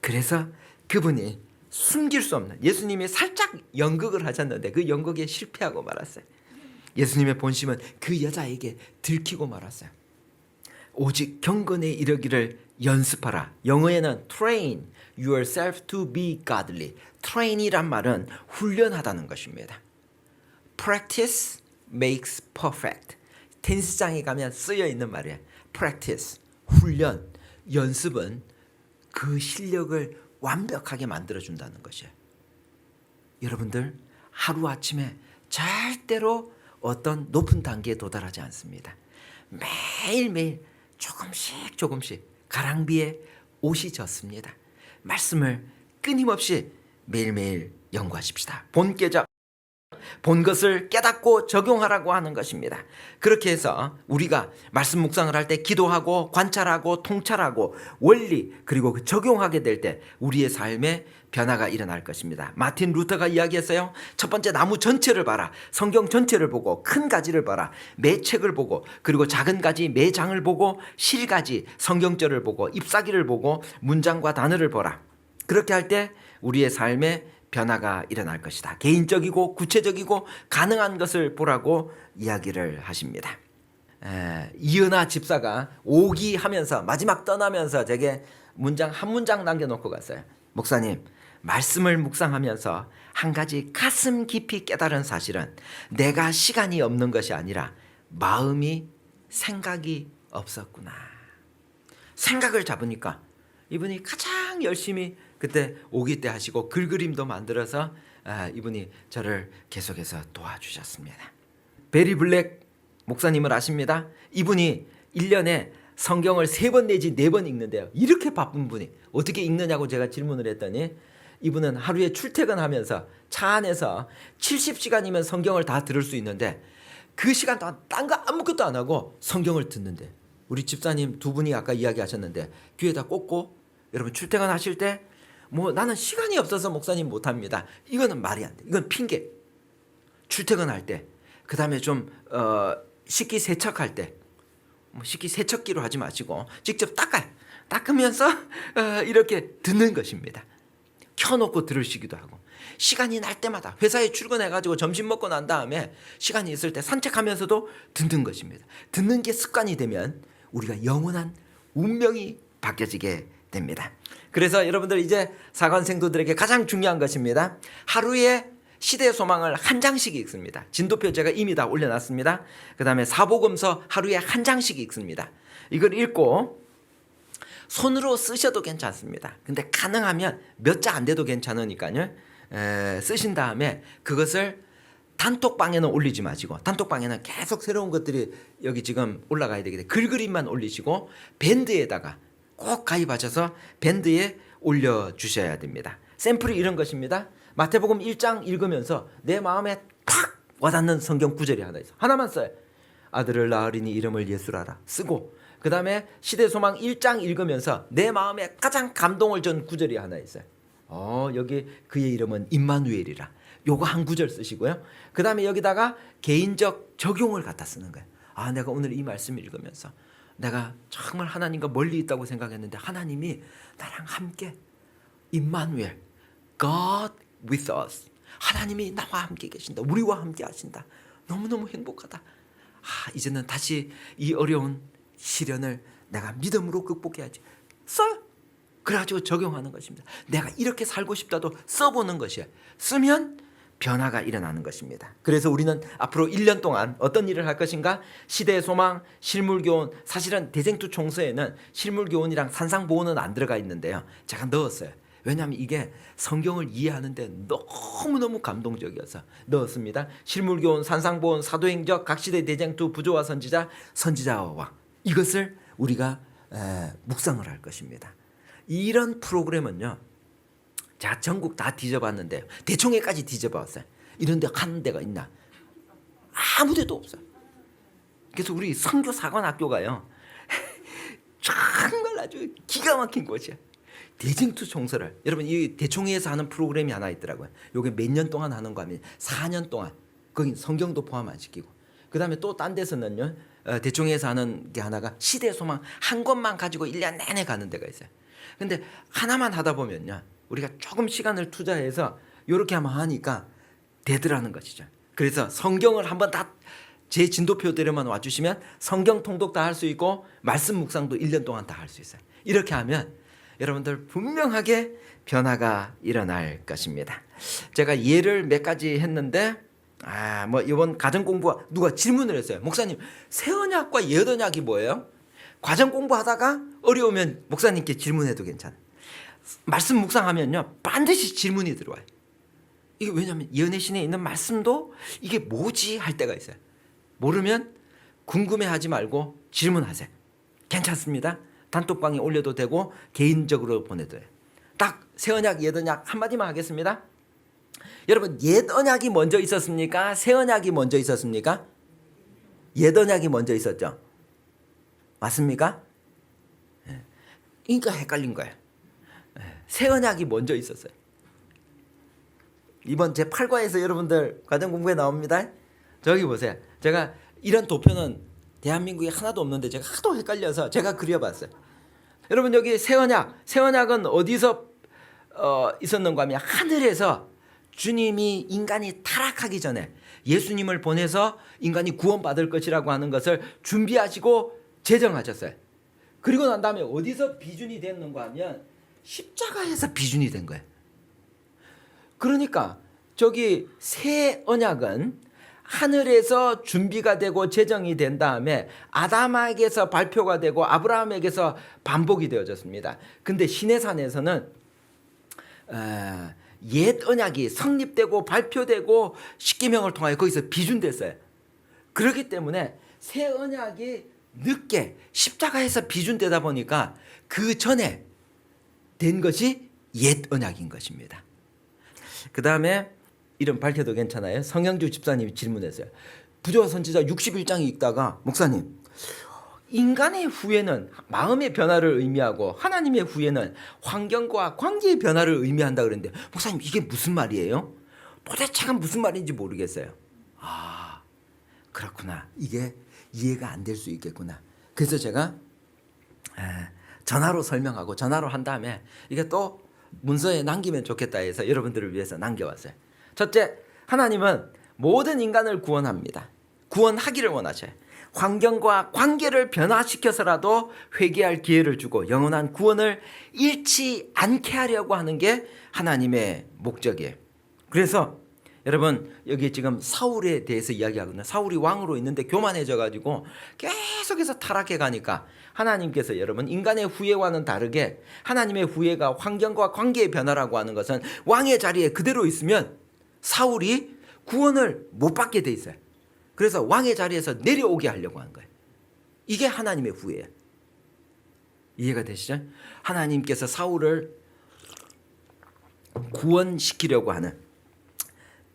그래서 그분이 숨길 수 없는 예수님이 살짝 연극을 하셨는데 그 연극에 실패하고 말았어요. 예수님의 본심은 그 여자에게 들키고 말았어요. 오직 경건에 이르기를 연습하라. 영어에는 train yourself to be godly. train이란 말은 훈련하다는 것입니다. practice makes perfect. 테니스장에 가면 쓰여 있는 말이에요. practice, 훈련, 연습은 그 실력을 완벽하게 만들어준다는 것이에요. 여러분들 하루아침에 절대로 어떤 높은 단계에 도달하지 않습니다. 매일매일 조금씩 가랑비에 옷이 젖습니다. 말씀을 끊임없이 매일매일 연구하십시다. 본께적 본 것을 깨닫고 적용하라고 하는 것입니다. 그렇게 해서 우리가 말씀 묵상을 할 때 기도하고 관찰하고 통찰하고 원리 그리고 그 적용하게 될 때 우리의 삶에 변화가 일어날 것입니다. 마틴 루터가 이야기했어요. 첫 번째 나무 전체를 봐라. 성경 전체를 보고 큰 가지를 봐라. 매 책을 보고 그리고 작은 가지 매 장을 보고 실가지 성경절을 보고 잎사귀를 보고 문장과 단어를 보라. 그렇게 할 때 우리의 삶에 변화가 일어날 것이다. 개인적이고 구체적이고 가능한 것을 보라고 이야기를 하십니다. 이은하 집사가 오기하면서 마지막 떠나면서 제게 문장 한 문장 남겨놓고 갔어요. 목사님, 말씀을 묵상하면서 한 가지 가슴 깊이 깨달은 사실은 내가 시간이 없는 것이 아니라 마음이 생각이 없었구나. 생각을 잡으니까 이분이 가장 열심히 그때 오기 때 하시고 글그림도 만들어서 이분이 저를 계속해서 도와주셨습니다. 베리 블랙 목사님을 아십니다. 이분이 1년에 성경을 3번 내지 4번 읽는데요. 이렇게 바쁜 분이 어떻게 읽느냐고 제가 질문을 했더니 이분은 하루에 출퇴근하면서 차 안에서 70시간이면 성경을 다 들을 수 있는데 그 시간 동안 딴 거 아무것도 안 하고 성경을 듣는데 우리 집사님 2분이 아까 이야기하셨는데 귀에다 꽂고 여러분 출퇴근하실 때 뭐 나는 시간이 없어서 목사님 못합니다. 이거는 말이 안 돼. 이건 핑계. 출퇴근할 때 그 다음에 좀 식기세척할 때 식기세척기로 하지 마시고 직접 닦아요. 닦으면서 이렇게 듣는 것입니다. 켜놓고 들으시기도 하고 시간이 날 때마다 회사에 출근해가지고 점심 먹고 난 다음에 시간이 있을 때 산책하면서도 듣는 것입니다. 듣는 게 습관이 되면 우리가 영원한 운명이 바뀌어지게 됩니다. 그래서 여러분들 이제 사관생도들에게 가장 중요한 것입니다. 하루에 시대의 소망을 한 장씩 읽습니다. 진도표 제가 이미 다 올려놨습니다. 그 다음에 사복음서 하루에 한 장씩 읽습니다. 이걸 읽고 손으로 쓰셔도 괜찮습니다. 근데 가능하면 몇 자 안 돼도 괜찮으니까요. 쓰신 다음에 그것을 단톡방에는 올리지 마시고 단톡방에는 계속 새로운 것들이 여기 지금 올라가야 되기 때문에 글그림만 올리시고 밴드에다가 꼭 가입하셔서 밴드에 올려주셔야 됩니다. 샘플이 이런 것입니다. 마태복음 1장 읽으면서 내 마음에 탁 와닿는 성경 구절이 하나 있어. 하나만 써요. 아들을 낳으리니 이름을 예수라라 쓰고 그 다음에 시대소망 1장 읽으면서 내 마음에 가장 감동을 준 구절이 하나 있어요. 여기 그의 이름은 임마누엘이라. 요거 한 구절 쓰시고요. 그 다음에 여기다가 개인적 적용을 갖다 쓰는 거예요. 내가 오늘 이 말씀을 읽으면서 내가 정말 하나님과 멀리 있다고 생각했는데 하나님이 나랑 함께 임마누엘 God with us 하나님이 나와 함께 계신다. 우리와 함께 하신다. 너무너무 행복하다. 이제는 다시 이 어려운 시련을 내가 믿음으로 극복해야지. 써요. 그래가지고 적용하는 것입니다. 내가 이렇게 살고 싶다도 써보는 것이에요. 쓰면 변화가 일어나는 것입니다. 그래서 우리는 앞으로 1년 동안 어떤 일을 할 것인가? 시대의 소망, 실물교훈. 사실은 대쟁투 총서에는 실물교훈이랑 산상보훈은 안 들어가 있는데요. 제가 넣었어요. 왜냐하면 이게 성경을 이해하는데 너무너무 감동적이어서 넣었습니다. 실물교훈, 산상보훈, 사도행적, 각시대 대쟁투, 부조와 선지자, 선지자와 왕. 이것을 우리가 묵상을 할 것입니다. 이런 프로그램은요. 제가 전국 다 뒤져봤는데 대총회까지 뒤져봤어요. 이런 데 가는 데가 있나? 아무 데도 없어요. 그래서 우리 선교사관학교가요. 정말 아주 기가 막힌 곳이야. 대쟁투 총서를 여러분 이 대총회에서 하는 프로그램이 하나 있더라고요. 요게 몇 년 동안 하는 거 하면 4년 동안 거기 성경도 포함 안 시키고 그 다음에 또 딴 데서는요 대총회에서 하는 게 하나가 시대의 소망 한 권만 가지고 1년 내내 가는 데가 있어요. 근데 하나만 하다 보면요 우리가 조금 시간을 투자해서 이렇게 하면 하니까 되더라는 것이죠. 그래서 성경을 한번 다 제 진도표대로만 와주시면 성경 통독 다 할 수 있고 말씀 묵상도 1년 동안 다 할 수 있어요. 이렇게 하면 여러분들 분명하게 변화가 일어날 것입니다. 제가 예를 몇 가지 했는데 뭐 이번 가정 공부 누가 질문을 했어요. 목사님 새언약과 옛언약이 뭐예요? 과정 공부하다가 어려우면 목사님께 질문해도 괜찮아요. 말씀 묵상하면요 반드시 질문이 들어와요. 이게 왜냐하면 예언의 있는 말씀도 이게 뭐지 할 때가 있어요. 모르면 궁금해하지 말고 질문하세요. 괜찮습니다. 단톡방에 올려도 되고 개인적으로 보내도 돼요. 딱 새언약 옛언약 한마디만 하겠습니다. 여러분 옛 언약이 먼저 있었습니까? 새 언약이 먼저 있었습니까? 옛 언약이 먼저 있었죠. 맞습니까? 그러니까 헷갈린 거예요. 새 언약이 먼저 있었어요. 이번 제 8과에서 여러분들 과정 공부에 나옵니다. 저기 보세요. 제가 이런 도표는 대한민국에 하나도 없는데 제가 하도 헷갈려서 제가 그려봤어요. 여러분 여기 새 언약은 어디서 있었는가 하면 하늘에서 주님이 인간이 타락하기 전에 예수님을 보내서 인간이 구원받을 것이라고 하는 것을 준비하시고 제정하셨어요. 그리고 난 다음에 어디서 비준이 됐는가 하면 십자가에서 비준이 된 거예요. 그러니까 저기 새 언약은 하늘에서 준비가 되고 제정이 된 다음에 아담에게서 발표가 되고 아브라함에게서 반복이 되어졌습니다. 근데 시내산에서는 옛 언약이 성립되고 발표되고 십계명을 통하여 거기서 비준됐어요. 그렇기 때문에 새 언약이 늦게 십자가에서 비준되다 보니까 그 전에 된 것이 옛 언약인 것입니다. 그 다음에 이름 밝혀도 괜찮아요? 성영주 집사님이 질문했어요. 부조와 선지자 61장 읽다가 목사님 인간의 후회는 마음의 변화를 의미하고 하나님의 후회는 환경과 관계의 변화를 의미한다 그랬는데 목사님 이게 무슨 말이에요? 도대체가 무슨 말인지 모르겠어요. 아 그렇구나. 이게 이해가 안 될 수 있겠구나. 그래서 제가 전화로 설명하고 전화로 한 다음에 이게 또 문서에 남기면 좋겠다 해서 여러분들을 위해서 남겨왔어요. 첫째, 하나님은 모든 인간을 구원합니다. 구원하기를 원하셔요. 환경과 관계를 변화시켜서라도 회개할 기회를 주고 영원한 구원을 잃지 않게 하려고 하는 게 하나님의 목적이에요. 그래서 여러분 여기 지금 사울에 대해서 이야기하거든요. 사울이 왕으로 있는데 교만해져 가지고 계속해서 타락해 가니까 하나님께서 여러분 인간의 후회와는 다르게 하나님의 후회가 환경과 관계의 변화라고 하는 것은 왕의 자리에 그대로 있으면 사울이 구원을 못 받게 돼 있어요. 그래서 왕의 자리에서 내려오게 하려고 하는 거예요. 이게 하나님의 후회예요. 이해가 되시죠? 하나님께서 사울을 구원시키려고 하는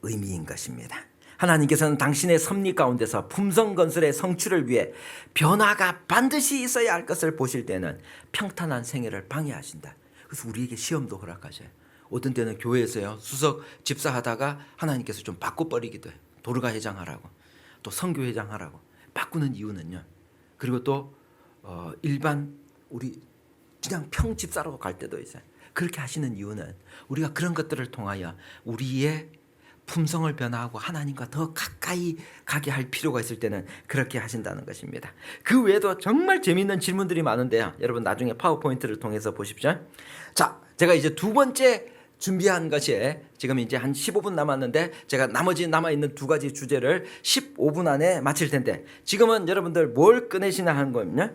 의미인 것입니다. 하나님께서는 당신의 섭리 가운데서 품성 건설의 성취를 위해 변화가 반드시 있어야 할 것을 보실 때는 평탄한 생애를 방해하신다. 그래서 우리에게 시험도 허락하셔요. 어떤 때는 교회에서요 수석 집사하다가 하나님께서 좀 바꿔버리기도 해요. 도르가 회장하라고 또 선교 회장하라고 바꾸는 이유는요. 그리고 또 일반 우리 그냥 평 집사라고 갈 때도 있어요. 그렇게 하시는 이유는 우리가 그런 것들을 통하여 우리의 품성을 변화하고 하나님과 더 가까이 가게 할 필요가 있을 때는 그렇게 하신다는 것입니다. 그 외에도 정말 재미있는 질문들이 많은데요. 여러분 나중에 파워포인트를 통해서 보십시오. 자, 제가 이제 두 번째 준비한 것이 지금 이제 한 15분 남았는데 제가 나머지 남아있는 두 가지 주제를 15분 안에 마칠 텐데 지금은 여러분들 뭘 꺼내시나 하는 거면요.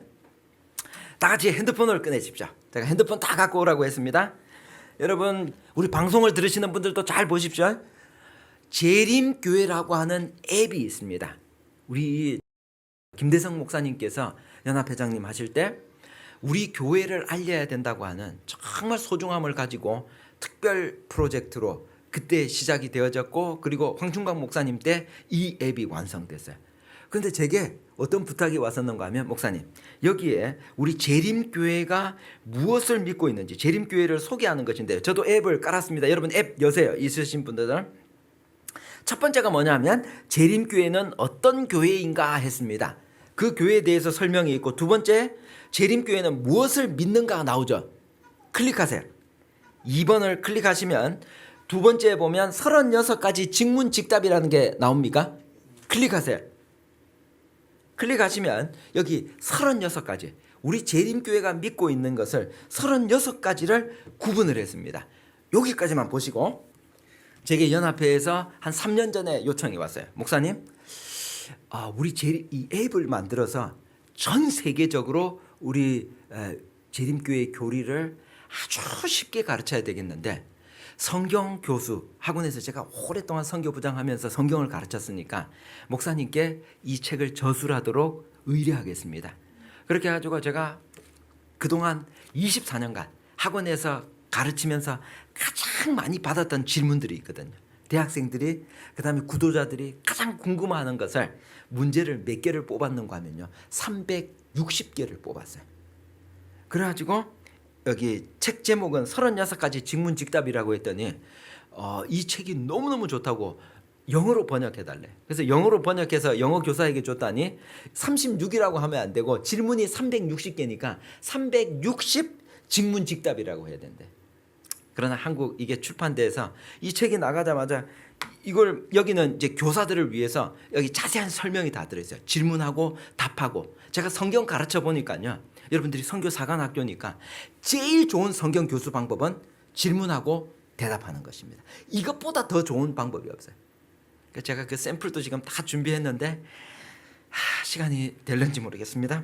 다 같이 핸드폰을 꺼내십시오. 제가 핸드폰 다 갖고 오라고 했습니다. 여러분 우리 방송을 들으시는 분들도 잘 보십시오. 재림교회라고 하는 앱이 있습니다. 우리 김대성 목사님께서 연합회장님 하실 때 우리 교회를 알려야 된다고 하는 정말 소중함을 가지고 특별 프로젝트로 그때 시작이 되어졌고 그리고 황충광 목사님 때 이 앱이 완성됐어요. 그런데 제게 어떤 부탁이 왔었는가 하면 목사님 여기에 우리 재림교회가 무엇을 믿고 있는지 재림교회를 소개하는 것인데요. 저도 앱을 깔았습니다. 여러분 앱 여세요. 있으신 분들은. 첫 번째가 뭐냐면 재림교회는 어떤 교회인가 했습니다. 그 교회에 대해서 설명이 있고 두 번째 재림교회는 무엇을 믿는가가 나오죠. 클릭하세요. 2번을 클릭하시면 두 번째에 보면 36가지 직문직답이라는 게 나옵니까? 클릭하세요. 클릭하시면 여기 36가지 우리 재림교회가 믿고 있는 것을 36가지를 구분을 했습니다. 여기까지만 보시고 제게 연합회에서 한 3년 전에 요청이 왔어요. 목사님, 우리 이 앱을 만들어서 전 세계적으로 우리 재림교회 교리를 아주 쉽게 가르쳐야 되겠는데 성경 교수 학원에서 제가 오랫동안 선교부장하면서 성경을 가르쳤으니까 목사님께 이 책을 저술하도록 의뢰하겠습니다. 그렇게 해가지고 제가 그동안 24년간 학원에서 가르치면서 가장 많이 받았던 질문들이 있거든요. 대학생들이 그다음에 구도자들이 가장 궁금해하는 것을 문제를 몇 개를 뽑았는가 하면요. 360개를 뽑았어요. 그래가지고 여기 책 제목은 36가지 직문직답이라고 했더니 이 책이 너무너무 좋다고 영어로 번역해달래. 그래서 영어로 번역해서 영어 교사에게 줬다니 36이라고 하면 안 되고 질문이 360개니까 360 직문직답이라고 해야 된대. 그러나 한국 이게 출판대에서 이 책이 나가자마자 이걸 여기는 이제 교사들을 위해서 여기 자세한 설명이 다 들어있어요. 질문하고 답하고. 제가 성경 가르쳐 보니까요. 여러분들이 선교 사관학교니까 제일 좋은 성경 교수 방법은 질문하고 대답하는 것입니다. 이것보다 더 좋은 방법이 없어요. 그러니까 제가 그 샘플도 지금 다 준비했는데 시간이 될는지 모르겠습니다.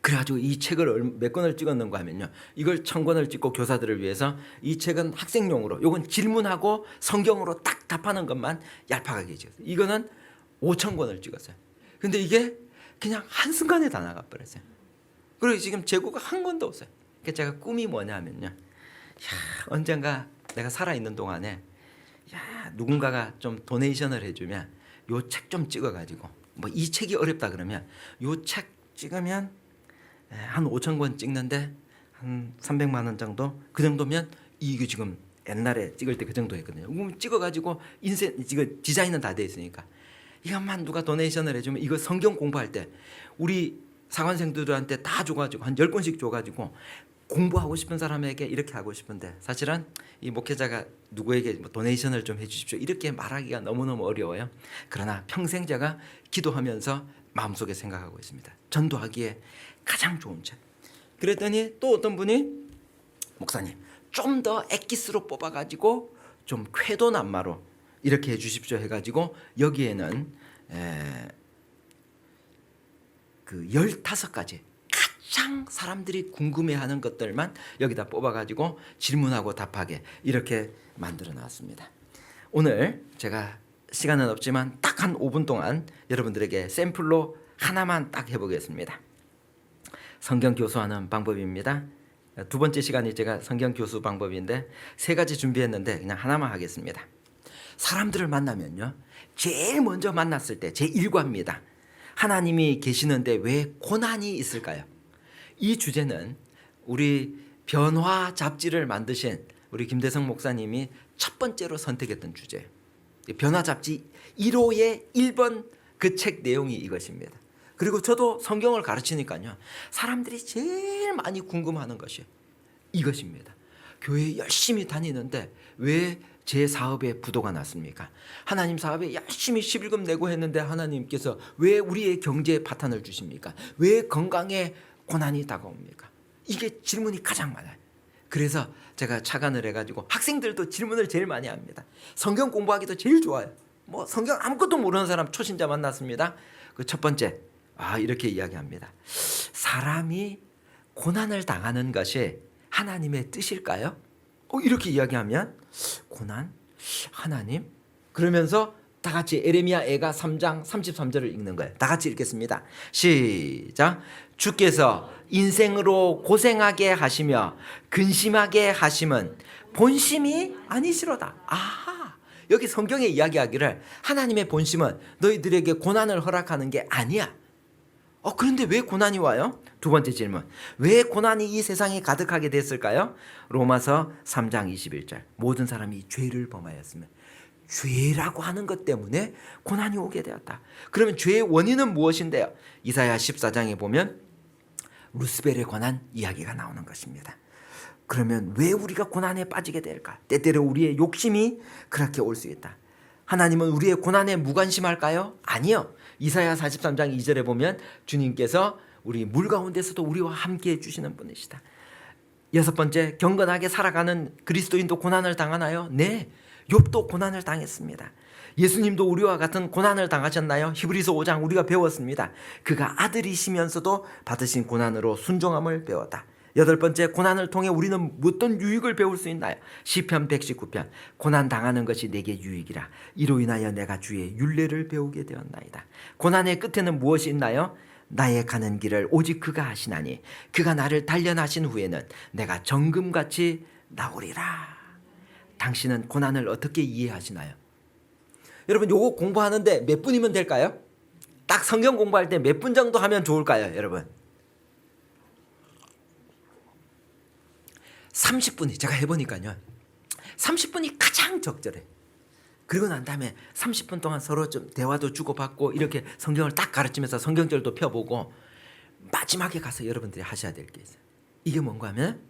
그래가지고 이 책을 몇 권을 찍었는가 하면요. 이걸 1000권을 찍고 교사들을 위해서 이 책은 학생용으로 요건 질문하고 성경으로 딱 답하는 것만 얄팍하게 찍었어요. 이거는 5000권을 찍었어요. 근데 이게 그냥 한순간에 다 나가버렸어요. 그리고 지금 재고가 한 권도 없어요. 그러니까 제가 꿈이 뭐냐 하면요. 언젠가 내가 살아있는 동안에 누군가가 좀 도네이션을 해주면 요 책 좀 찍어가지고 뭐 이 책이 어렵다 그러면 요 책 찍으면 한 5,000권 찍는데 한 300만 원 정도 그 정도면 이거 지금 옛날에 찍을 때 그 정도 했거든요. 그럼 찍어가지고 인쇄 이거 디자인은 다 돼 있으니까 이것만 누가 도네이션을 해주면 이거 성경 공부할 때 우리 사관생들한테 다 줘가지고 한 10권씩 줘가지고 공부하고 싶은 사람에게 이렇게 하고 싶은데 사실은 이 목회자가 누구에게 뭐 도네이션을 좀 해주십시오 이렇게 말하기가 너무너무 어려워요. 그러나 평생 제가 기도하면서 마음속에 생각하고 있습니다. 전도하기에 가장 좋은 책. 그랬더니 또 어떤 분이 목사님 좀 더 엑기스로 뽑아가지고 좀 쾌도남마로 이렇게 해주십시오 해가지고 여기에는 그 15가지 가장 사람들이 궁금해하는 것들만 여기다 뽑아가지고 질문하고 답하게 이렇게 만들어 놨습니다. 오늘 제가 시간은 없지만 딱 한 5분 동안 여러분들에게 샘플로 하나만 딱 해보겠습니다. 성경 교수하는 방법입니다. 두 번째 시간이 제가 성경 교수 방법인데 3가지 준비했는데 그냥 하나만 하겠습니다. 사람들을 만나면요. 제일 먼저 만났을 때 제1과입니다. 하나님이 계시는데 왜 고난이 있을까요? 이 주제는 우리 변화 잡지를 만드신 우리 김대성 목사님이 첫 번째로 선택했던 주제예요. 변화 잡지 1호의 1번 그 책 내용이 이것입니다. 그리고 저도 성경을 가르치니까요. 사람들이 제일 많이 궁금해하는 것이 이것입니다. 교회 열심히 다니는데 왜 제 사업에 부도가 났습니까? 하나님 사업에 열심히 11금 내고 했는데 하나님께서 왜 우리의 경제에 파탄을 주십니까? 왜 건강에 고난이 다가옵니까? 이게 질문이 가장 많아요. 그래서 제가 착안을 해가지고 학생들도 질문을 제일 많이 합니다. 성경 공부하기도 제일 좋아요. 뭐 성경 아무것도 모르는 사람 초신자 만났습니다. 그 첫 번째 이렇게 이야기합니다. 사람이 고난을 당하는 것이 하나님의 뜻일까요? 이렇게 이야기하면 고난? 하나님? 그러면서 다 같이 에레미야 애가 3장 33절을 읽는 거예요. 다 같이 읽겠습니다. 시작. 주께서 인생으로 고생하게 하시며 근심하게 하심은 본심이 아니시로다. 여기 성경에 이야기하기를 하나님의 본심은 너희들에게 고난을 허락하는 게 아니야. 그런데 왜 고난이 와요? 두 번째 질문. 왜 고난이 이 세상에 가득하게 됐을까요? 로마서 3장 21절. 모든 사람이 죄를 범하였으면 죄라고 하는 것 때문에 고난이 오게 되었다. 그러면 죄의 원인은 무엇인데요? 이사야 14장에 보면 루스벨에 관한 이야기가 나오는 것입니다. 그러면 왜 우리가 고난에 빠지게 될까? 때때로 우리의 욕심이 그렇게 올 수 있다. 하나님은 우리의 고난에 무관심할까요? 아니요. 이사야 43장 2절에 보면 주님께서 우리 물 가운데서도 우리와 함께 해주시는 분이시다. 6번째, 경건하게 살아가는 그리스도인도 고난을 당하나요? 네, 욥도 고난을 당했습니다. 예수님도 우리와 같은 고난을 당하셨나요? 히브리서 5장 우리가 배웠습니다. 그가 아들이시면서도 받으신 고난으로 순종함을 배웠다. 8번째, 고난을 통해 우리는 어떤 유익을 배울 수 있나요? 시편 119편 고난 당하는 것이 내게 유익이라 이로 인하여 내가 주의 율례를 배우게 되었나이다. 고난의 끝에는 무엇이 있나요? 나의 가는 길을 오직 그가 하시나니 그가 나를 단련하신 후에는 내가 정금같이 나오리라. 당신은 고난을 어떻게 이해하시나요? 여러분 요거 공부하는데 몇 분이면 될까요? 딱 성경 공부할 때 몇 분 정도 하면 좋을까요, 여러분? 30분이 제가 해보니까요. 30분이 가장 적절해. 그리고 난 다음에 30분 동안 서로 좀 대화도 주고받고 이렇게 성경을 딱 가르치면서 성경절도 펴보고 마지막에 가서 여러분들이 하셔야 될 게 있어요. 이게 뭔가 하면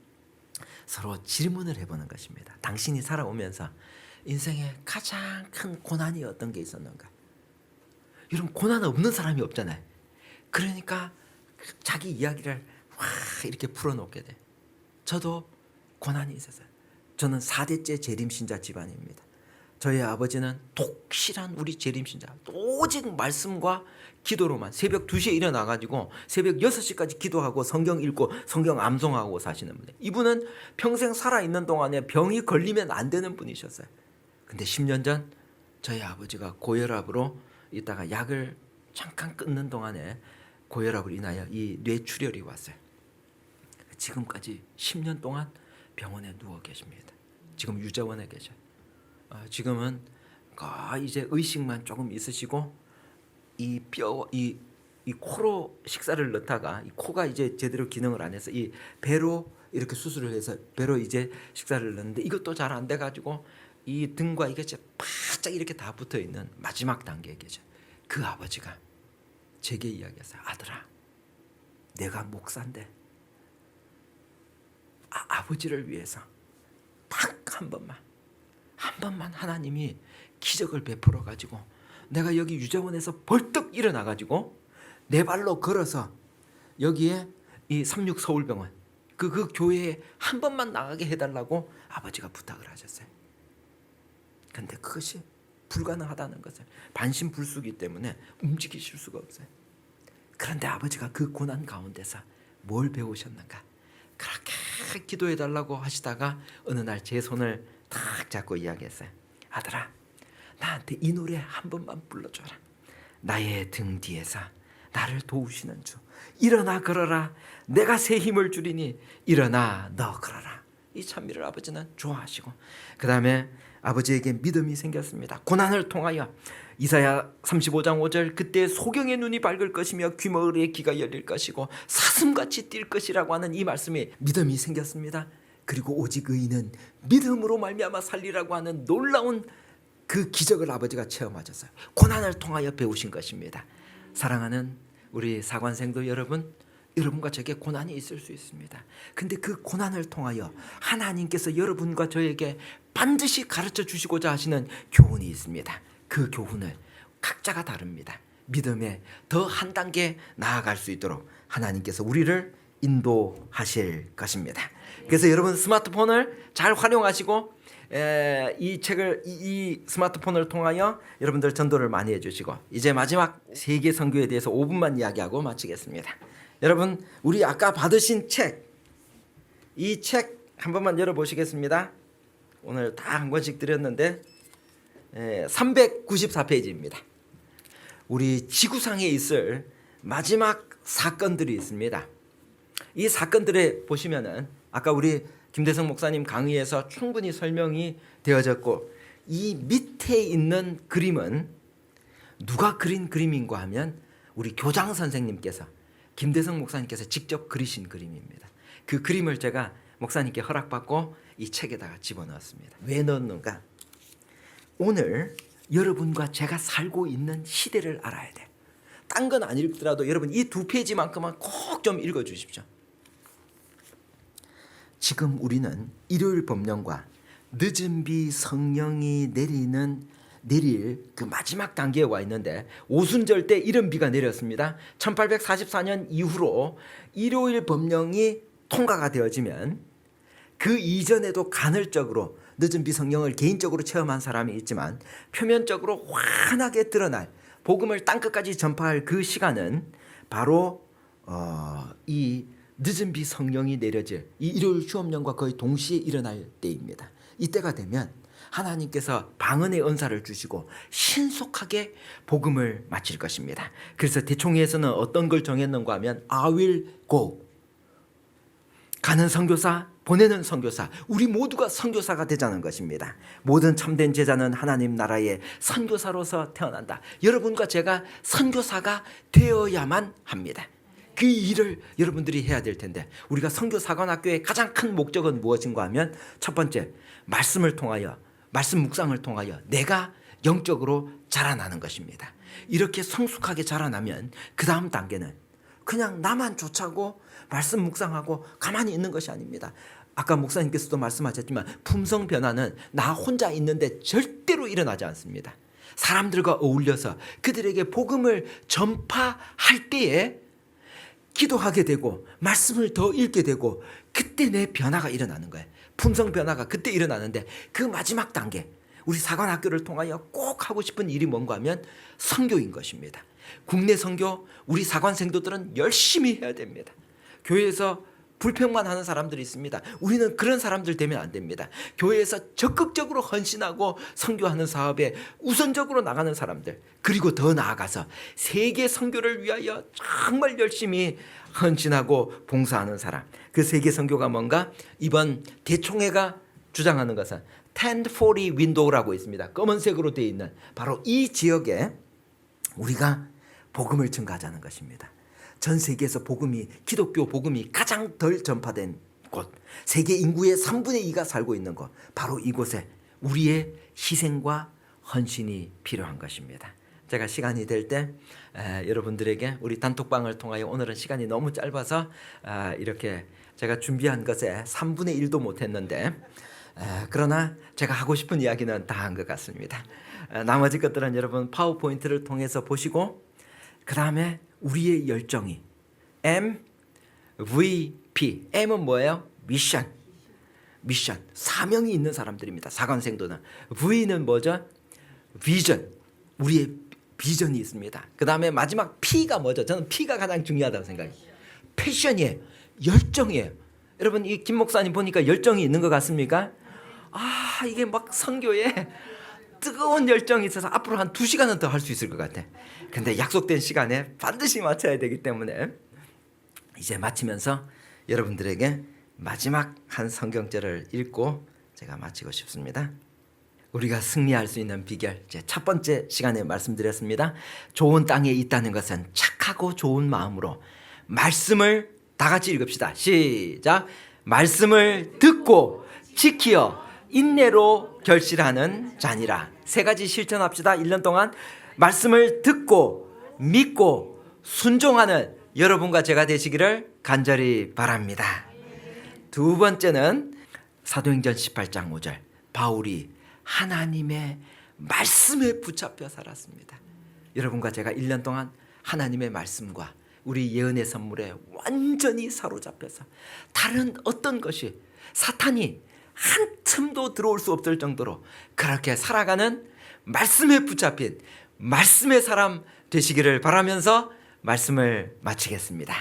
서로 질문을 해보는 것입니다. 당신이 살아오면서 인생에 가장 큰 고난이 어떤 게 있었는가? 여러분 고난 없는 사람이 없잖아요. 그러니까 자기 이야기를 와 이렇게 풀어놓게 돼. 저도 고난이 있었어요. 저는 4대째 재림신자 집안입니다. 저희 아버지는 독실한 우리 재림신자. 오직 말씀과 기도로만 새벽 2시에 일어나가지고 새벽 6시까지 기도하고 성경 읽고 성경 암송하고 사시는 분이에요. 이분은 평생 살아있는 동안에 병이 걸리면 안 되는 분이셨어요. 근데 10년 전 저희 아버지가 고혈압으로 있다가 약을 잠깐 끊는 동안에 고혈압으로 인하여 이 뇌출혈이 왔어요. 지금까지 10년 동안 병원에 누워 계십니다. 지금 유자원에 계셔요. 지금은 이제 의식만 조금 있으시고 이 코로 식사를 넣다가 이 코가 이제 제대로 기능을 안 해서 이 배로 이렇게 수술을 해서 배로 이제 식사를 넣는데 이것도 잘 안 돼가지고 이 등과 이게 진짜 바짝 이렇게 다 붙어 있는 마지막 단계에 계셔. 그 아버지가 제게 이야기했어요. 아들아, 내가 목사인데 아버지를 위해서 딱 한 번만 하나님이 기적을 베풀어 가지고 내가 여기 유자원에서 벌떡 일어나 가지고 내 발로 걸어서 여기에 이 36 서울병원 그 교회에 한 번만 나가게 해달라고 아버지가 부탁을 하셨어요. 근데 그것이 불가능하다는 것을 반신불수기 때문에 움직이실 수가 없어요. 그런데 아버지가 그 고난 가운데서 뭘 배우셨는가? 그렇게 기도해달라고 하시다가 어느 날 제 손을 탁 잡고 이야기했어요. 아들아, 나한테 이 노래 한 번만 불러줘라. 나의 등 뒤에서 나를 도우시는 주, 일어나 걸어라. 내가 새 힘을 주리니 일어나 너 걸어라. 이 찬미를 아버지는 좋아하시고 그 다음에 아버지에게 믿음이 생겼습니다. 고난을 통하여 이사야 35장 5절 그때 소경의 눈이 밝을 것이며 귀머거리의 귀가 열릴 것이고 사슴같이 뛸 것이라고 하는 이 말씀에 믿음이 생겼습니다. 그리고 오직 의인은 믿음으로 말미암아 살리라고 하는 놀라운 그 기적을 아버지가 체험하셨어요. 고난을 통하여 배우신 것입니다. 사랑하는 우리 사관생도 여러분, 여러분과 저에게 고난이 있을 수 있습니다. 근데 그 고난을 통하여 하나님께서 여러분과 저에게 반드시 가르쳐 주시고자 하시는 교훈이 있습니다. 그 교훈을 각자가 다릅니다. 믿음에 더 한 단계 나아갈 수 있도록 하나님께서 우리를 인도하실 것입니다. 그래서 여러분 스마트폰을 잘 활용하시고 이 책을 이 스마트폰을 통하여 여러분들 전도를 많이 해주시고 이제 마지막 세계 선교에 대해서 5분만 이야기하고 마치겠습니다. 여러분 우리 아까 받으신 책, 이 책 한 번만 열어보시겠습니다. 오늘 다 한 권씩 드렸는데 394페이지입니다. 우리 지구상에 있을 마지막 사건들이 있습니다. 이 사건들에 보시면은 아까 우리 김대성 목사님 강의에서 충분히 설명이 되어졌고 이 밑에 있는 그림은 누가 그린 그림인가 하면 우리 교장 선생님께서 김대성 목사님께서 직접 그리신 그림입니다. 그 그림을 제가 목사님께 허락받고 이 책에다가 집어넣었습니다. 왜 넣었는가? 오늘 여러분과 제가 살고 있는 시대를 알아야 돼요. 딴 건 안 읽더라도 여러분 이 2페이지만큼은 꼭 좀 읽어주십시오. 지금 우리는 일요일 법령과 늦은 비 성령이 내릴 그 마지막 단계에 와 있는데 오순절 때 이런 비가 내렸습니다. 1844년 이후로 일요일 법령이 통과가 되어지면 그 이전에도 간헐적으로 늦은 비 성령을 개인적으로 체험한 사람이 있지만 표면적으로 환하게 드러날 복음을 땅끝까지 전파할 그 시간은 바로 이 늦은 비 성령이 내려질 이 일요일 휴업령과 거의 동시에 일어날 때입니다. 이때가 되면 하나님께서 방언의 은사를 주시고 신속하게 복음을 마칠 것입니다. 그래서 대총회에서는 어떤 걸 정했는가 하면 I will go. 가는 선교사, 보내는 선교사, 우리 모두가 선교사가 되자는 것입니다. 모든 참된 제자는 하나님 나라의 선교사로서 태어난다. 여러분과 제가 선교사가 되어야만 합니다. 그 일을 여러분들이 해야 될 텐데, 우리가 선교사관학교의 가장 큰 목적은 무엇인가 하면, 첫 번째, 말씀을 통하여, 말씀 묵상을 통하여 내가 영적으로 자라나는 것입니다. 이렇게 성숙하게 자라나면 그 다음 단계는 그냥 나만 쫓아고 말씀 묵상하고 가만히 있는 것이 아닙니다. 아까 목사님께서도 말씀하셨지만 품성 변화는 나 혼자 있는데 절대로 일어나지 않습니다. 사람들과 어울려서 그들에게 복음을 전파할 때에 기도하게 되고 말씀을 더 읽게 되고, 그때 내 변화가 일어나는 거예요. 품성 변화가 그때 일어나는데, 그 마지막 단계, 우리 사관학교를 통하여 꼭 하고 싶은 일이 뭔가 하면 선교인 것입니다. 국내 선교, 우리 사관 생도들은 열심히 해야 됩니다. 교회에서 불평만 하는 사람들이 있습니다. 우리는 그런 사람들 되면 안 됩니다. 교회에서 적극적으로 헌신하고 선교하는 사업에 우선적으로 나가는 사람들, 그리고 더 나아가서 세계 선교를 위하여 정말 열심히 헌신하고 봉사하는 사람. 그 세계 선교가 뭔가? 이번 대총회가 주장하는 것은 1040 윈도우라고 있습니다. 검은색으로 되어 있는 바로 이 지역에 우리가 복음을 증가하자는 것입니다. 전 세계에서 복음이, 기독교 복음이 가장 덜 전파된 곳, 세계 인구의 3분의 2가 살고 있는 곳, 바로 이곳에 우리의 희생과 헌신이 필요한 것입니다. 제가 시간이 될 때 여러분들에게 우리 단톡방을 통하여, 오늘은 시간이 너무 짧아서 이렇게 제가 준비한 것에 3분의 1도 못했는데, 그러나 제가 하고 싶은 이야기는 다 한 것 같습니다. 나머지 것들은 여러분 파워포인트를 통해서 보시고, 그 다음에 우리의 열정이 MVP, M은 뭐예요? 미션, 사명이 있는 사람들입니다. 사관생도는. V는 뭐죠? 비전, 우리의 비전이 있습니다. 그 다음에 마지막 P가 뭐죠? 저는 P가 가장 중요하다고 생각해요. 패션이에요. 열정이에요. 여러분, 이 김 목사님 보니까 열정이 있는 것 같습니까? 이게 막 선교에 뜨거운 열정이 있어서 앞으로 한 2시간은 더 할 수 있을 것 같아. 근데 약속된 시간에 반드시 맞춰야 되기 때문에 이제 마치면서 여러분들에게 마지막 한 성경절을 읽고 제가 마치고 싶습니다. 우리가 승리할 수 있는 비결, 제 첫 번째 시간에 말씀드렸습니다. 좋은 땅에 있다는 것은 착하고 좋은 마음으로 말씀을 다 같이 읽읍시다. 시작. 말씀을 듣고 지키어 인내로 결실하는 자니라. 3가지 실천합시다. 1년 동안 말씀을 듣고 믿고 순종하는 여러분과 제가 되시기를 간절히 바랍니다. 두 번째는 사도행전 18장 5절, 바울이 하나님의 말씀에 붙잡혀 살았습니다. 여러분과 제가 1년 동안 하나님의 말씀과 우리 예언의 선물에 완전히 사로잡혀서 다른 어떤 것이, 사탄이 한 틈도 들어올 수 없을 정도로 그렇게 살아가는 말씀에 붙잡힌 말씀의 사람 되시기를 바라면서 말씀을 마치겠습니다.